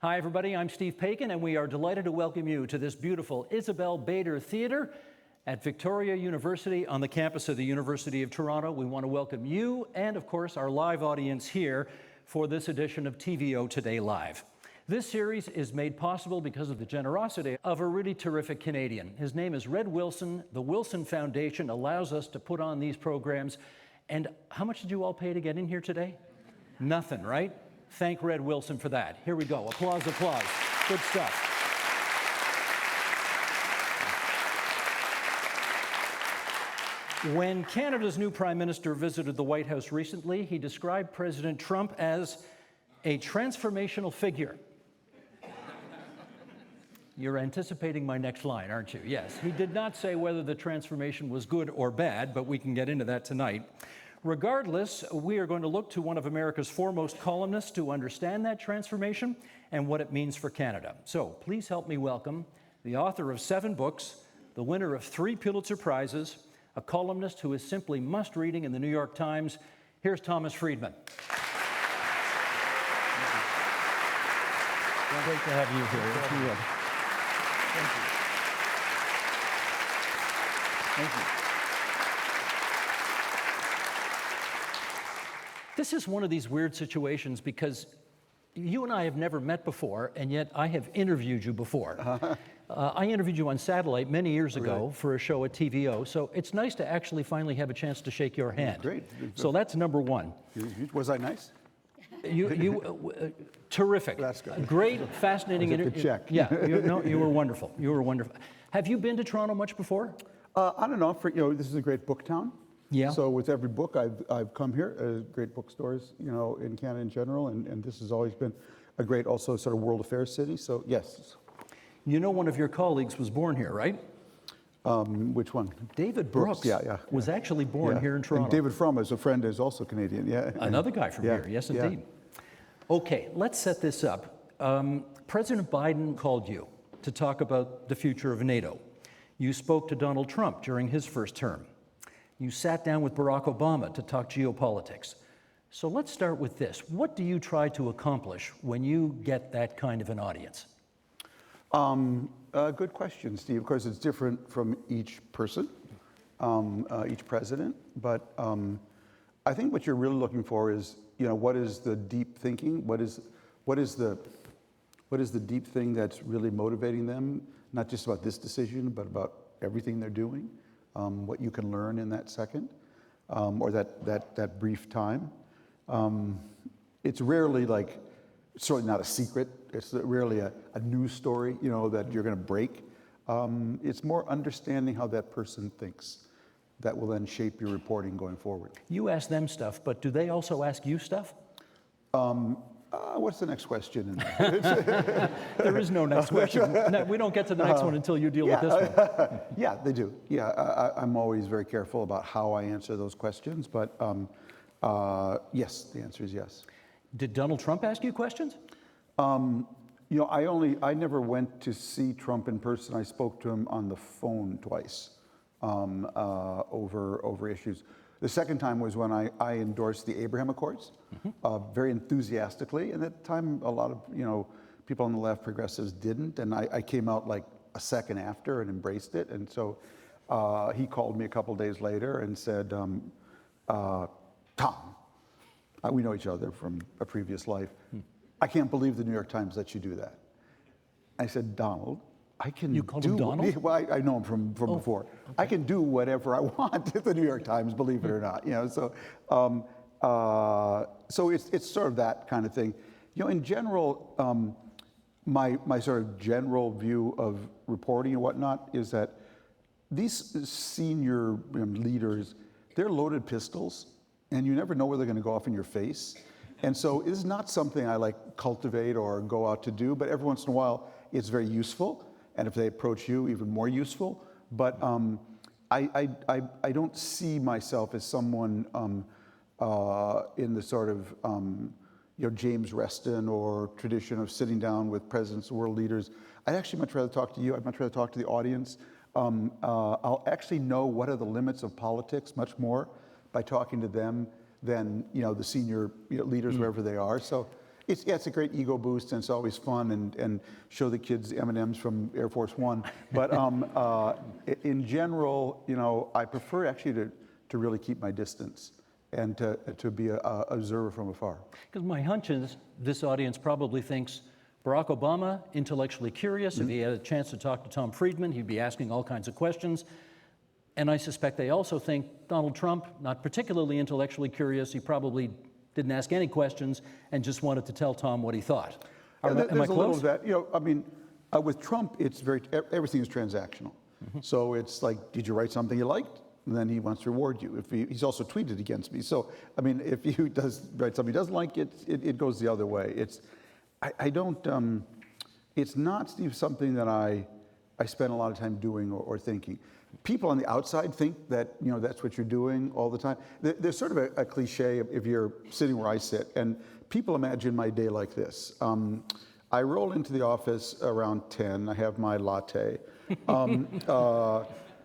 Hi, everybody. I'm Steve Paikin, and we are delighted to welcome you to this beautiful Isabel Bader Theatre at Victoria University on the campus of the University of Toronto. We want to welcome you and, of course, our live audience here for this edition of TVO Today Live. This series is made possible because of the generosity of a really terrific Canadian. His name is Red Wilson. The Wilson Foundation allows us to put on these programs. And how much did you all pay to get in here today? Nothing, right? Thank Red Wilson for that. Here we go. Applause, applause. Good stuff. When Canada's new Prime Minister visited the White House recently, he described President Trump as a transformational figure. You're anticipating my next line, aren't you? Yes. He did not say whether the transformation was good or bad, but we can get into that tonight. Regardless, we are going to look to one of America's foremost columnists to understand that transformation and what it means for Canada. So please help me welcome the author of 7 books, the winner of 3 Pulitzer Prizes, a columnist who is simply must-reading in the New York Times. Here's Thomas Friedman. Great to have you here, if you would. Thank you. Thank you. This is one of these weird situations because you and I have never met before, and yet I have interviewed you before. I interviewed you on satellite many years ago for a show at TVO, so it's nice to actually finally have a chance to shake your hand. Great. So that's number one. Was I nice? Terrific. That's good. Great, fascinating interview. Check. Yeah, you were wonderful. You were wonderful. Have you been to Toronto much before? I don't know. This is a great book town. Yeah. So with every book, I've come here. Great bookstores, in Canada in general, and this has always been a great, also sort of world affairs city. So yes. You know, one of your colleagues was born here, right? Which one? David Brooks. Was actually born here in Toronto. And David Frum, as a friend, is also Canadian. Yeah. Another guy from here. Yes, indeed. Okay, let's set this up. President Biden called you to talk about the future of NATO. You spoke to Donald Trump during his first term. You sat down with Barack Obama to talk geopolitics. So let's start with this. What do you try to accomplish when you get that kind of an audience? Good question, Steve. Of course, it's different from each person, each president. But I think what you're really looking for is, what is the deep thinking? What is the deep thing that's really motivating them? Not just about this decision, but about everything they're doing. What you can learn in that second, or that brief time. It's rarely it's certainly not a secret. It's rarely a news story, that you're going to break. It's more understanding how that person thinks that will then shape your reporting going forward. You ask them stuff, but do they also ask you stuff? What's the next question? There is no next question. No, we don't get to the next one until you deal with this one. Yeah, they do. Yeah, I'm always very careful about how I answer those questions, but yes, the answer is yes. Did Donald Trump ask you questions? I never went to see Trump in person. I spoke to him on the phone twice over issues. The second time was when I endorsed the Abraham Accords very enthusiastically. And at the time, a lot of people on the left, progressives, didn't. And I came out like a second after and embraced it. And so he called me a couple days later and said, Tom, we know each other from a previous life. I can't believe the New York Times let you do that. I said, Donald, I can You called him Donald? Well, I know him from before. Okay. I can do whatever I want at the New York Times, believe it or not. So it's sort of that kind of thing. In general, my sort of general view of reporting and whatnot is that these senior leaders, they're loaded pistols, and you never know where they're going to go off in your face. And so it's not something I cultivate or go out to do, but every once in a while it's very useful. And if they approach you, even more useful. But I don't see myself as someone in the sort of James Reston or tradition of sitting down with presidents and world leaders. I'd actually much rather talk to you. I'd much rather talk to the audience. I'll actually know what are the limits of politics much more by talking to them than the senior leaders wherever they are. So it's a great ego boost, and it's always fun, and show the kids M&Ms from Air Force One. But in general, I prefer actually to really keep my distance and to be an observer from afar. Because my hunch is this audience probably thinks Barack Obama, intellectually curious. If he had a chance to talk to Tom Friedman, he'd be asking all kinds of questions. And I suspect they also think Donald Trump, not particularly intellectually curious, he probably didn't ask any questions and just wanted to tell Tom what he thought. Am I There's a little close? of that. With Trump, it's everything is transactional. So it's like, did you write something you liked? And then he wants to reward you. He's also tweeted against me. So, if he does write something he doesn't like, it goes the other way. It's not, Steve, something that I spend a lot of time doing or thinking. People on the outside think that, that's what you're doing all the time. There's sort of a cliche if you're sitting where I sit, and people imagine my day like this. I roll into the office around 10, I have my latte.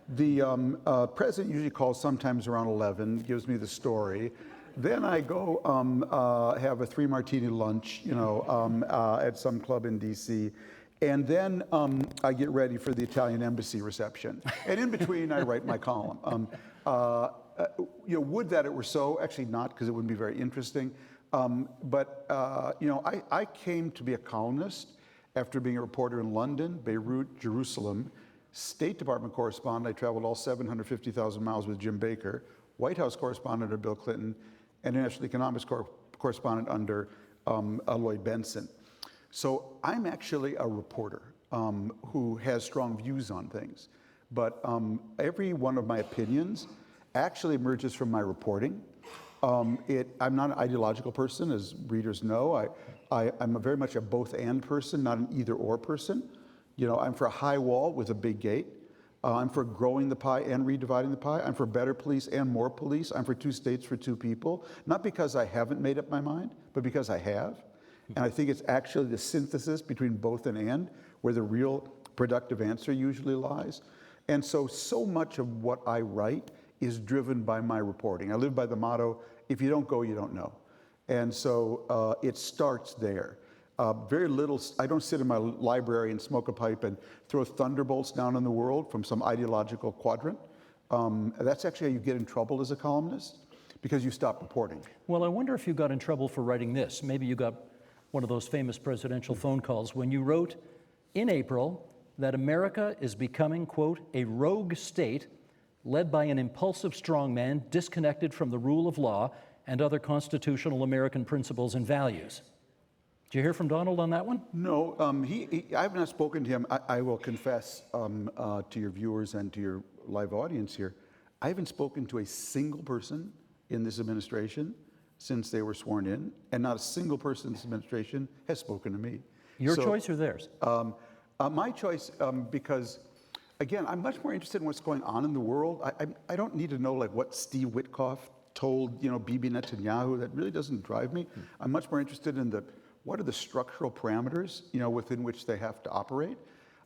The president usually calls sometimes around 11, gives me the story. Then I go have a 3-martini lunch, at some club in DC. And then I get ready for the Italian embassy reception. And in between, I write my column. Would that it were so? Actually not, because it wouldn't be very interesting. I came to be a columnist after being a reporter in London, Beirut, Jerusalem, State Department correspondent. I traveled all 750,000 miles with Jim Baker, White House correspondent under Bill Clinton, and International Economics correspondent under Lloyd Benson. So I'm actually a reporter who has strong views on things. But every one of my opinions actually emerges from my reporting. I'm not an ideological person, as readers know. I'm very much a both-and person, not an either-or person. I'm for a high wall with a big gate. I'm for growing the pie and redividing the pie. I'm for better police and more police. I'm for 2 states for 2 people. Not because I haven't made up my mind, but because I have. And I think it's actually the synthesis between both and where the real productive answer usually lies. And so much of what I write is driven by my reporting. I live by the motto, if you don't go, you don't know. And so it starts there. Very little, I don't sit in my library and smoke a pipe and throw thunderbolts down on the world from some ideological quadrant. That's actually how you get in trouble as a columnist, because you stop reporting. Well, I wonder if you got in trouble for writing this. Maybe you got one of those famous presidential phone calls when you wrote in April that America is becoming, quote, a rogue state led by an impulsive strongman disconnected from the rule of law and other constitutional American principles and values. Did you hear from Donald on that one? No, I have not spoken to him. I will confess to your viewers and to your live audience here, I haven't spoken to a single person in this administration since they were sworn in, and not a single person in this administration has spoken to me. Your choice or theirs? My choice, because, again, I'm much more interested in what's going on in the world. I don't need to know what Steve Witkoff told Bibi Netanyahu. That really doesn't drive me. I'm much more interested in what are the structural parameters within which they have to operate.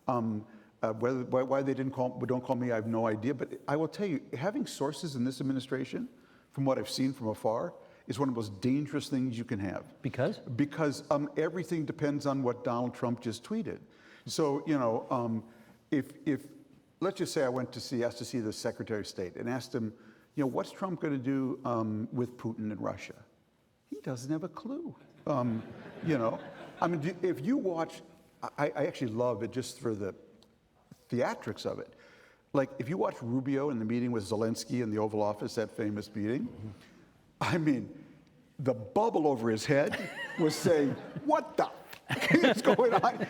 Why they don't call me, I have no idea. But I will tell you, having sources in this administration, from what I've seen from afar, is one of the most dangerous things you can have. Because? Because everything depends on what Donald Trump just tweeted. So, if let's just say I asked to see the Secretary of State and asked him, what's Trump going to do with Putin and Russia? He doesn't have a clue. If you watch, I actually love it just for the theatrics of it. Like, if you watch Rubio in the meeting with Zelensky in the Oval Office, that famous meeting, the bubble over his head was saying, what the is going on?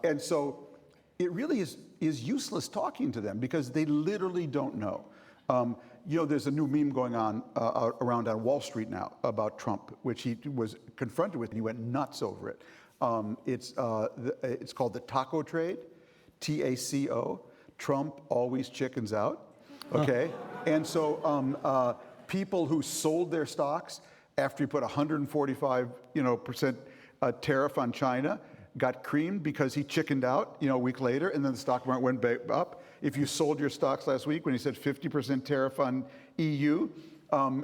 And so it really is useless talking to them because they literally don't know. There's a new meme going on around on Wall Street now about Trump, which he was confronted with, and he went nuts over it. It's called the taco trade, TACO. Trump always chickens out. Okay, and so people who sold their stocks after he put 145% tariff on China got creamed because he chickened out a week later, and then the stock market went back up. If you sold your stocks last week when he said 50% tariff on EU,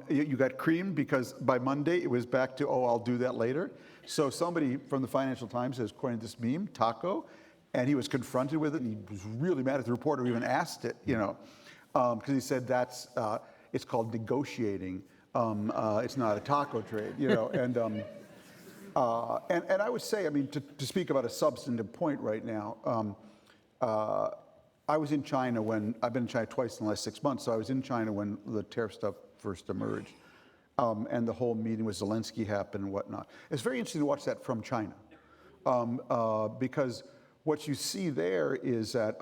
You got creamed because by Monday it was back to, oh, I'll do that later. So somebody from the Financial Times has coined this meme, taco, and he was confronted with it, and he was really mad at the reporter who even asked it, because he said it's called negotiating. It's not a taco trade, and I would say, I mean, to speak about a substantive point right now, I was in China I've been in China twice in the last 6 months, so I was in China when the tariff stuff first emerged, and the whole meeting with Zelensky happened and whatnot. It's very interesting to watch that from China, because what you see there is that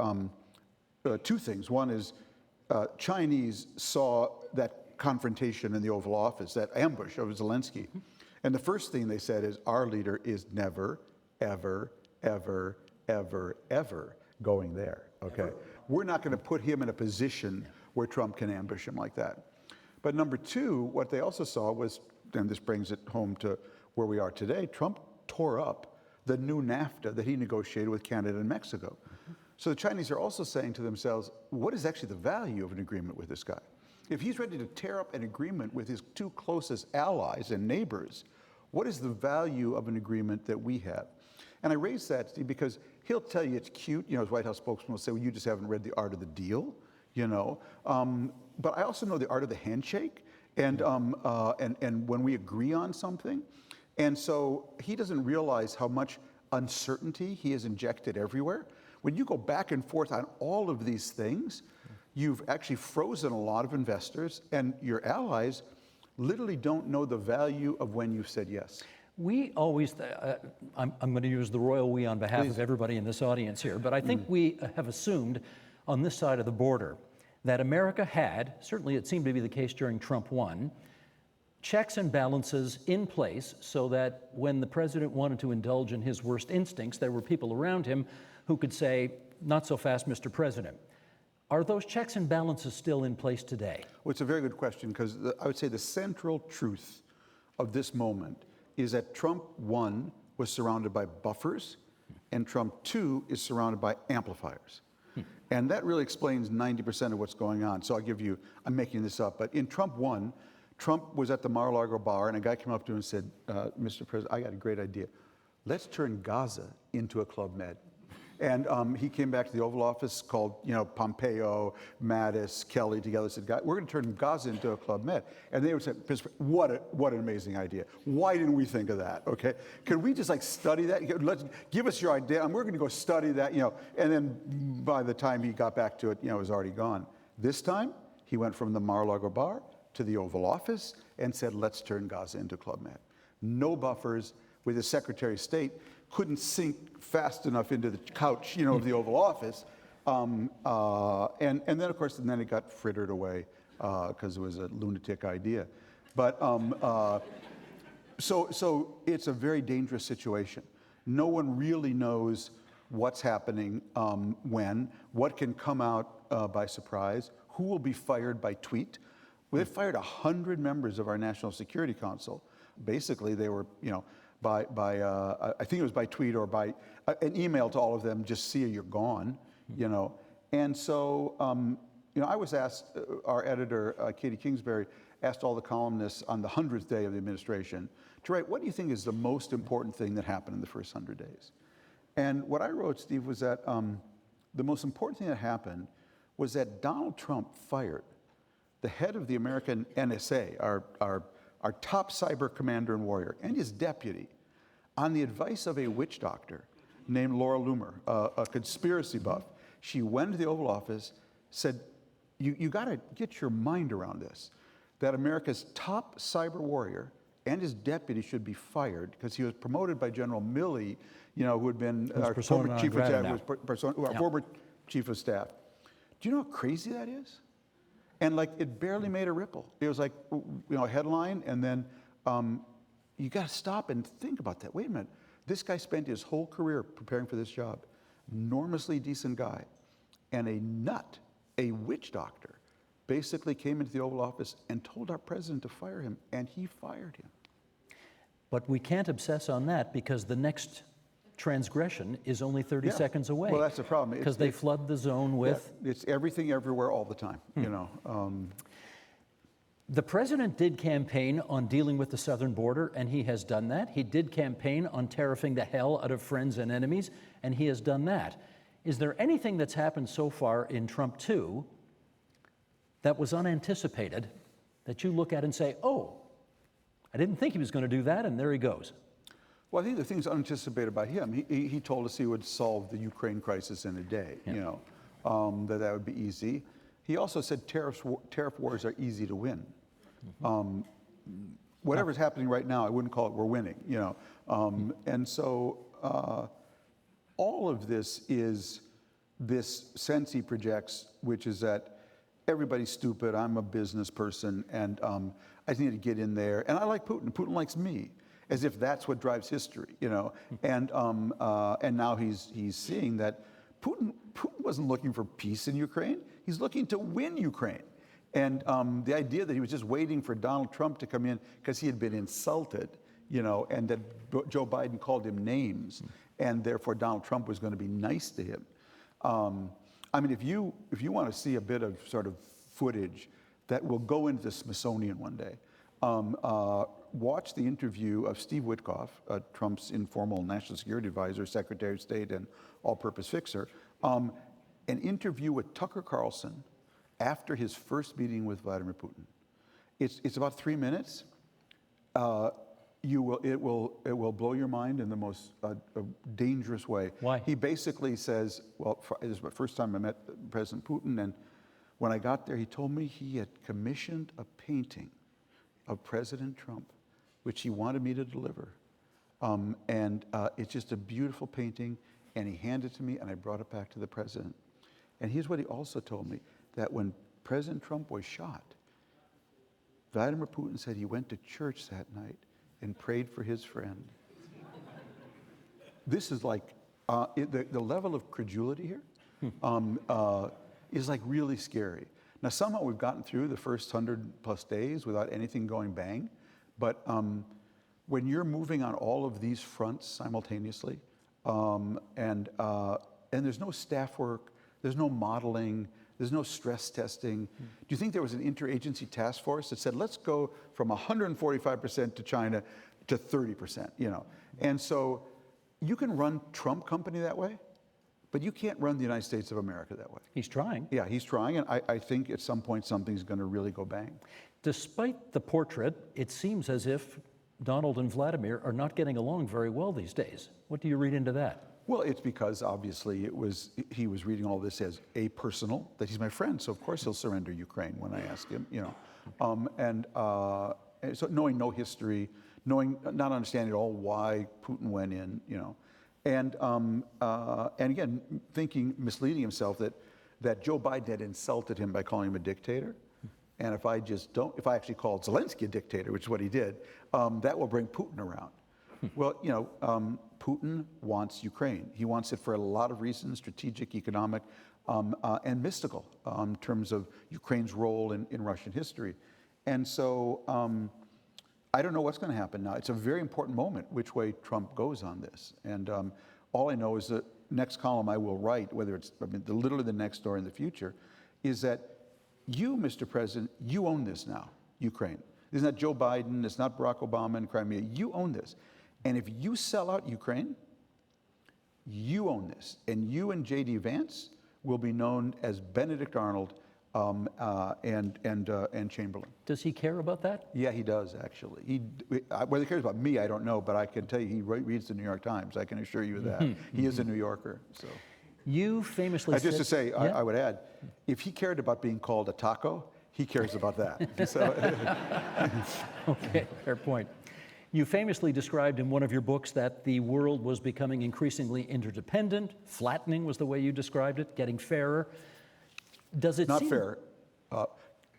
two things. One is Chinese saw that confrontation in the Oval Office, that ambush of Zelensky. And the first thing they said is, our leader is never, ever, ever, ever, ever going there, okay? We're not gonna put him in a position where Trump can ambush him like that. But number two, what they also saw was, and this brings it home to where we are today, Trump tore up the new NAFTA that he negotiated with Canada and Mexico. So the Chinese are also saying to themselves, what is actually the value of an agreement with this guy? If he's ready to tear up an agreement with his two closest allies and neighbors, what is the value of an agreement that we have? And I raise that, Steve, because he'll tell you it's cute. His White House spokesman will say, well, you just haven't read The Art of the Deal, But I also know the art of the handshake, and when we agree on something. And so he doesn't realize how much uncertainty he has injected everywhere. When you go back and forth on all of these things, you've actually frozen a lot of investors, and your allies literally don't know the value of when you've said yes. We always, I'm going to use the royal we on behalf of everybody in this audience here, but I think we have assumed on this side of the border that America had, certainly it seemed to be the case during Trump 1, checks and balances in place so that when the president wanted to indulge in his worst instincts, there were people around him who could say, not so fast, Mr. President. Are those checks and balances still in place today? Well, it's a very good question, because I would say the central truth of this moment is that Trump 1 was surrounded by buffers, and Trump 2 is surrounded by amplifiers. And that really explains 90% of what's going on. So I'm making this up, but in Trump 1, Trump was at the Mar-a-Lago bar, and a guy came up to him and said, Mr. President, I got a great idea. Let's turn Gaza into a Club Med. And he came back to the Oval Office, called Pompeo, Mattis, Kelly together, said, we're going to turn Gaza into a Club Med. And they would say, what an amazing idea. Why didn't we think of that, okay? Can we just study that? Give us your idea, and we're going to go study that, And then by the time he got back to it, it was already gone. This time, he went from the Mar-a-Lago bar to the Oval Office and said, let's turn Gaza into Club Med. No buffers, with the Secretary of State couldn't sink fast enough into the couch, of the Oval Office. And then, of course, it got frittered away because it was a lunatic idea. But so it's a very dangerous situation. No one really knows what's happening when, what can come out by surprise, who will be fired by tweet. They fired 100 members of our National Security Council. Basically, they were, I think it was by tweet or by an email to all of them, just see you're gone, And so, I was asked, our editor, Katie Kingsbury, asked all the columnists on the 100th day of the administration to write, what do you think is the most important thing that happened in the first 100 days? And what I wrote, Steve, was that the most important thing that happened was that Donald Trump fired the head of the American NSA, our top cyber commander and warrior, and his deputy, on the advice of a witch doctor named Laura Loomer, a conspiracy buff. She went to the Oval Office, said, you got to get your mind around this, that America's top cyber warrior and his deputy should be fired because he was promoted by General Milley, who had been our former chief of staff, former chief of staff. Do you know how crazy that is? And it barely made a ripple. It was a headline, and then you got to stop and think about that. Wait a minute, this guy spent his whole career preparing for this job, enormously decent guy, and a nut, a witch doctor, basically came into the Oval Office and told our president to fire him, and he fired him. But we can't obsess on that because the next transgression is only 30 seconds away. Well, that's the problem. Because they flood the zone with... It's everything everywhere all the time, The president did campaign on dealing with the southern border, and he has done that. He did campaign on tariffing the hell out of friends and enemies, and he has done that. Is there anything that's happened so far in Trump 2 that was unanticipated that you look at and say, oh, I didn't think he was going to do that, and there he goes? Well, I think the things unanticipated by him, he told us he would solve the Ukraine crisis in a day, that would be easy. He also said tariff wars are easy to win. Whatever's happening right now, I wouldn't call it we're winning, And so all of this is this sense he projects, which is that everybody's stupid, I'm a business person, and I need to get in there. And I like Putin, Putin likes me, as if that's what drives history, And now he's seeing that Putin wasn't looking for peace in Ukraine, he's looking to win Ukraine. And the idea that he was just waiting for Donald Trump to come in because he had been insulted, and that Joe Biden called him names, and therefore Donald Trump was going to be nice to him. I mean, if you want to see a bit of sort of footage that will go into the Smithsonian one day, watch the interview of Steve Witkoff, Trump's informal national security advisor, Secretary of State, and all-purpose fixer, an interview with Tucker Carlson after his first meeting with Vladimir Putin. It's about 3 minutes. It will blow your mind in the most dangerous way. Why? He basically says, well, this is the first time I met President Putin, and when I got there, he told me he had commissioned a painting of President Trump, which he wanted me to deliver. It's just a beautiful painting, and he handed it to me, and I brought it back to the president. And here's what he also told me, that when President Trump was shot, Vladimir Putin said he went to church that night and prayed for his friend. This is like, the level of credulity here is like really scary. Now, somehow we've gotten through the first 100+ days without anything going bang, but when you're moving on all of these fronts simultaneously, and there's no staff work, there's no modeling, there's no stress testing. Do you think there was an interagency task force that said, let's go from 145% to China to 30%, And so you can run Trump company that way, but you can't run the United States of America that way. He's trying. Yeah, he's trying, and I think at some point something's going to really go bang. Despite the portrait, it seems as if Donald and Vladimir are not getting along very well these days. What do you read into that? Well, it's because obviously he was reading all this as a personal, that he's my friend, so of course he'll surrender Ukraine when I ask him, And so knowing no history, not understanding at all why Putin went in, And again, misleading himself that Joe Biden had insulted him by calling him a dictator. And if I actually called Zelensky a dictator, which is what he did, that will bring Putin around. Well, Putin wants Ukraine. He wants it for a lot of reasons, strategic, economic, and mystical, in terms of Ukraine's role in Russian history. And so I don't know what's going to happen now. It's a very important moment which way Trump goes on this. And all I know is the next column I will write, whether it's literally the next or in the future, is that you, Mr. President, you own this now, Ukraine. It's not Joe Biden, it's not Barack Obama in Crimea. You own this. And if you sell out Ukraine, you own this. And you and J.D. Vance will be known as Benedict Arnold and Chamberlain. Does he care about that? Yeah, he does, actually. Whether he cares about me, I don't know, but I can tell you he reads the New York Times. I can assure you of that. He is a New Yorker, so. You famously said... Just to say, yeah? I would add, if he cared about being called a taco, he cares about that. So. Okay, fair point. You famously described in one of your books that the world was becoming increasingly interdependent. Flattening was the way you described it, getting fairer. Does it Not seem... fair.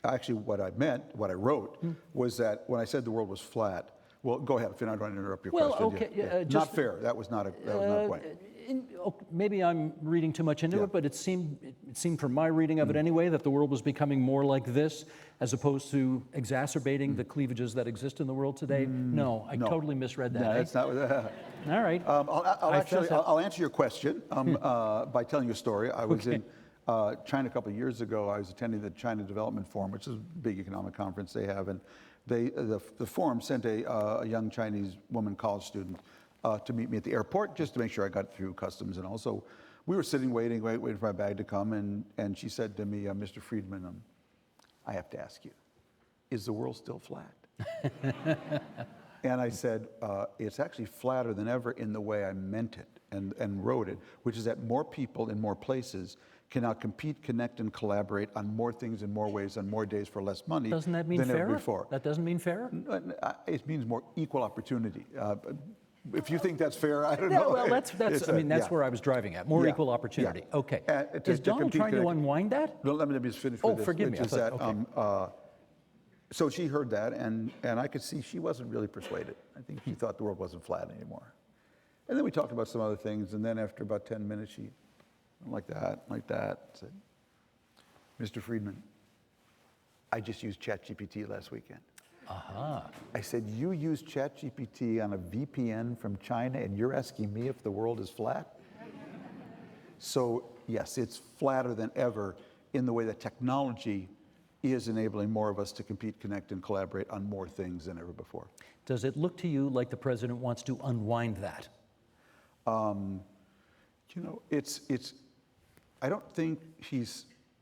Actually, what I wrote, was that when I said the world was flat, well, go ahead, if you're not going to interrupt your question. Okay, yeah. Not fair. That was not a point. Maybe I'm reading too much into it, but it seemed from my reading of it anyway that the world was becoming more like this as opposed to exacerbating the cleavages that exist in the world today. No, I totally misread that. No, that's not. All right. I'll answer your question by telling you a story. I was China a couple of years ago, I was attending the China Development Forum, which is a big economic conference they have, and the forum sent a young Chinese woman, college student, to meet me at the airport just to make sure I got through customs and all. So we were sitting waiting for my bag to come, and she said to me, Mr. Friedman, I have to ask you, is the world still flat? And I said, it's actually flatter than ever in the way I meant it and wrote it, which is that more people in more places can now compete, connect, and collaborate on more things in more ways on more days for less money. Doesn't that mean than fair? Ever before. That doesn't mean fair? It means more equal opportunity. If you think that's fair, I don't know. Well, that's where I was driving at. More equal opportunity. Yeah. Okay. Is Donald trying to unwind that? No, let me just finish with this. Forgive me. Which is that, so she heard that, and I could see she wasn't really persuaded. I think she thought the world wasn't flat anymore. And then we talked about some other things, and then after about 10 minutes, she, like that, said, Mr. Friedman, I just used ChatGPT last weekend. I said, you use ChatGPT on a VPN from China, and you're asking me if the world is flat? So yes, it's flatter than ever in the way that technology is enabling more of us to compete, connect, and collaborate on more things than ever before. Does it look to you like the president wants to unwind that? You know, I don't think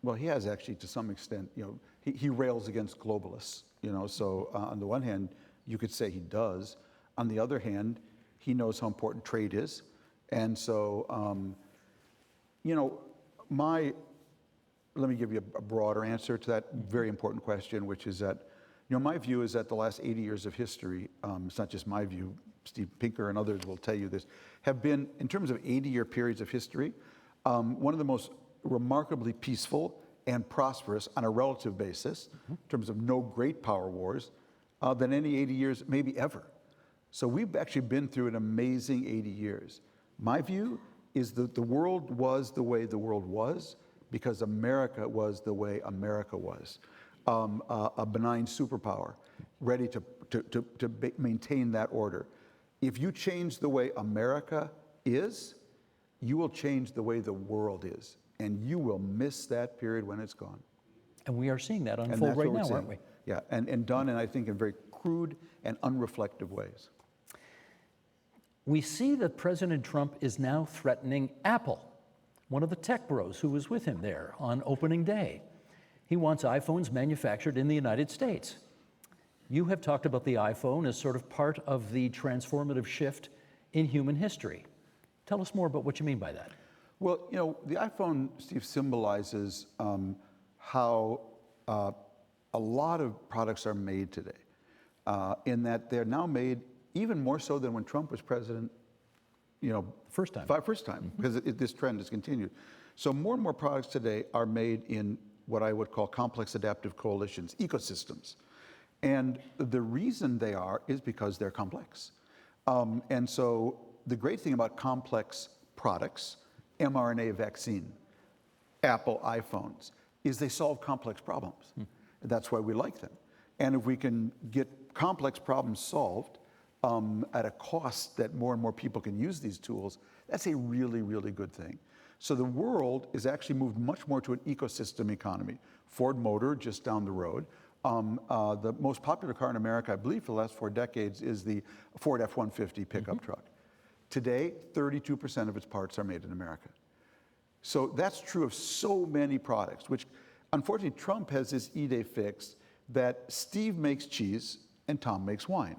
well, he has actually to some extent, you know, he rails against globalists, you know, so on the one hand, you could say he does. On the other hand, he knows how important trade is. And so, you know, let me give you a broader answer to that very important question, which is that, you know, my view is that the last 80 years of history, it's not just my view, Steve Pinker and others will tell you this, have been, in terms of 80-year periods of history, one of the most remarkably peaceful and prosperous on a relative basis, in terms of no great power wars, than any 80 years, maybe ever. So we've actually been through an amazing 80 years. My view is that the world was the way the world was because America was the way America was. A benign superpower, ready to maintain that order. If you change the way America is, you will change the way the world is. And you will miss that period when it's gone. And we are seeing that unfold right now, aren't we? Yeah, and done, and I think in very crude and unreflective ways. We see that President Trump is now threatening Apple, one of the tech bros who was with him there on opening day. He wants iPhones manufactured in the United States. You have talked about the iPhone as sort of part of the transformative shift in human history. Tell us more about what you mean by that. Well, you know, the iPhone, Steve, symbolizes how a lot of products are made today, in that they're now made even more so than when Trump was president, you know. First time, because this trend has continued. So more and more products today are made in what I would call complex adaptive coalitions, ecosystems. And the reason they are is because they're complex. And so the great thing about complex products, mRNA vaccine, Apple iPhones, is they solve complex problems. That's why we like them. And if we can get complex problems solved at a cost that more and more people can use these tools, that's a really, really good thing. So the world is actually moved much more to an ecosystem economy. Ford Motor, just down the road. The most popular car in America, I believe, for the last 4 decades is the Ford F-150 pickup truck. Today, 32% of its parts are made in America. So that's true of so many products, which unfortunately Trump has this idée fixe that Steve makes cheese and Tom makes wine.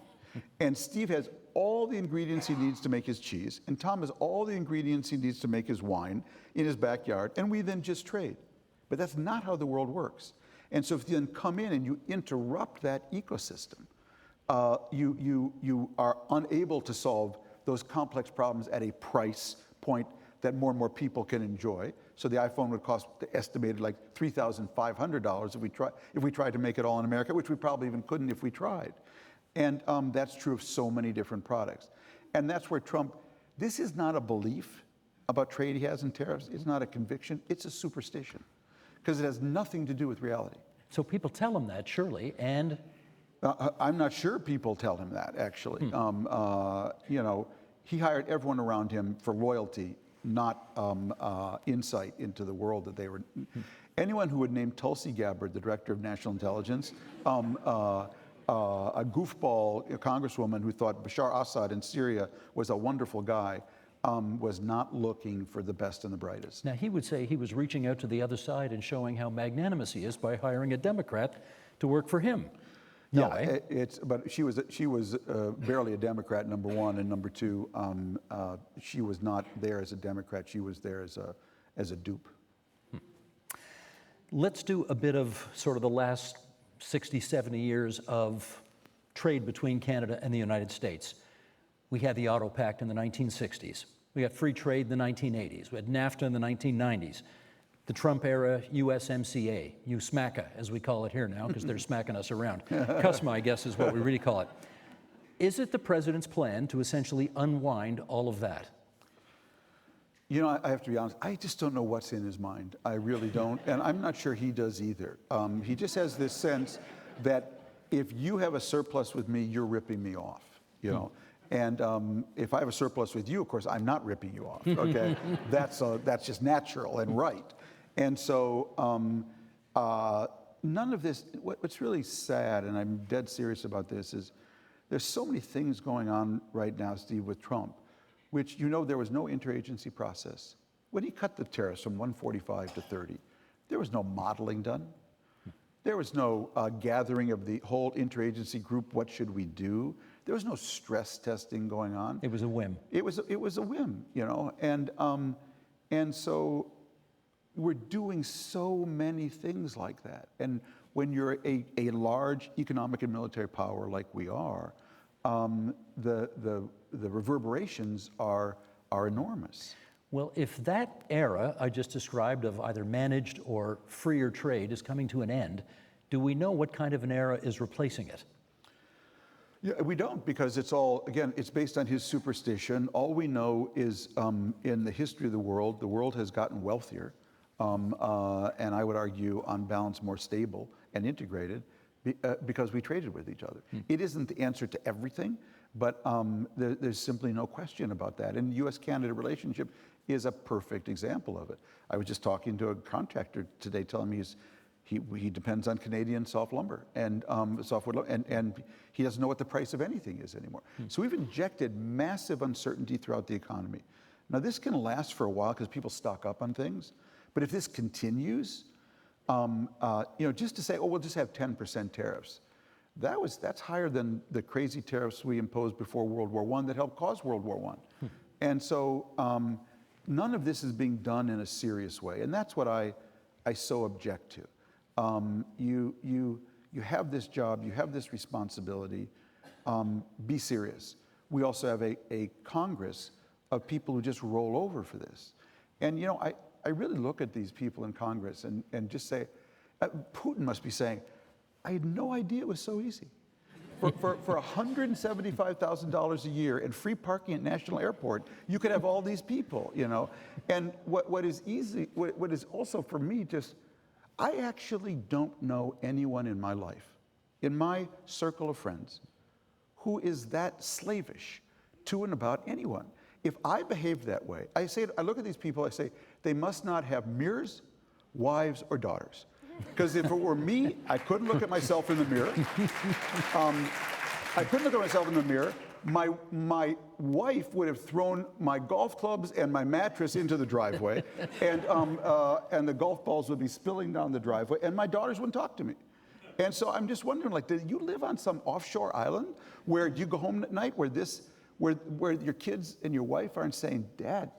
And Steve has all the ingredients he needs to make his cheese, and Tom has all the ingredients he needs to make his wine in his backyard, and we then just trade. But that's not how the world works. And so if you then come in and you interrupt that ecosystem, you are unable to solve those complex problems at a price point that more and more people can enjoy. So the iPhone would cost estimated like $3,500 if we tried to make it all in America, which we probably even couldn't if we tried. And that's true of so many different products. And that's where Trump, this is not a belief about trade he has in tariffs. It's not a conviction. It's a superstition because it has nothing to do with reality. So people tell him that, surely, and? I'm not sure people tell him that, actually. You know, he hired everyone around him for loyalty insight into the world that they were. Anyone who would name Tulsi Gabbard the director of national intelligence, a goofball congresswoman who thought Bashar Assad in Syria was a wonderful guy, was not looking for the best and the brightest. Now, he would say he was reaching out to the other side and showing how magnanimous he is by hiring a Democrat to work for him. No way. But she was barely a Democrat, number one, and number two, she was not there as a Democrat. She was there as a dupe. Let's do a bit of sort of the last 60, 70 years of trade between Canada and the United States. We had the Auto Pact in the 1960s. We got free trade in the 1980s. We had NAFTA in the 1990s. The Trump era USMCA, USMACA, as we call it here now, because they're smacking us around. CUSMA, I guess, is what we really call it. Is it the president's plan to essentially unwind all of that? You know, I have to be honest, I just don't know what's in his mind. I really don't, and I'm not sure he does either. He just has this sense that if you have a surplus with me, you're ripping me off, you know? And if I have a surplus with you, of course, I'm not ripping you off, okay? That's just natural and right. And so none of this, what's really sad, and I'm dead serious about this, is there's so many things going on right now, Steve, with Trump, which, you know, there was no interagency process. When he cut the tariffs from 145 to 30, there was no modeling done. There was no gathering of the whole interagency group, what should we do? There was no stress testing going on. It was a whim. It was a whim, you know, and so we're doing so many things like that. And when you're a large economic and military power like we are, the reverberations are enormous. Well, if that era I just described of either managed or freer trade is coming to an end, do we know what kind of an era is replacing it? Yeah, we don't, because it's all, again, it's based on his superstition. All we know is in the history of the world has gotten wealthier, and I would argue on balance more stable and integrated because we traded with each other. It isn't the answer to everything, but there's simply no question about that. And the U.S.-Canada relationship is a perfect example of it. I was just talking to a contractor today telling me he depends on Canadian soft lumber and softwood lumber, and he doesn't know what the price of anything is anymore. So we've injected massive uncertainty throughout the economy. Now this can last for a while because people stock up on things, but if this continues, you know, just to say, oh, we'll just have 10% tariffs, that's higher than the crazy tariffs we imposed before World War I that helped cause World War I. And so none of this is being done in a serious way, and that's what I so object to. You have this job, you have this responsibility, be serious. We also have a Congress of people who just roll over for this. And you know, I really look at these people in Congress and just say, Putin must be saying, I had no idea it was so easy. For $175,000 a year and free parking at National Airport, you could have all these people, you know. And what is also for me just, I actually don't know anyone in my life, in my circle of friends, who is that slavish to and about anyone. If I behave that way, I look at these people, I say, they must not have mirrors, wives, or daughters. Because if it were me, I couldn't look at myself in the mirror. I couldn't look at myself in the mirror. My wife would have thrown my golf clubs and my mattress into the driveway, and the golf balls would be spilling down the driveway, and my daughters wouldn't talk to me. And so I'm just wondering, like, do you live on some offshore island where you go home at night where your kids and your wife aren't saying, Dad,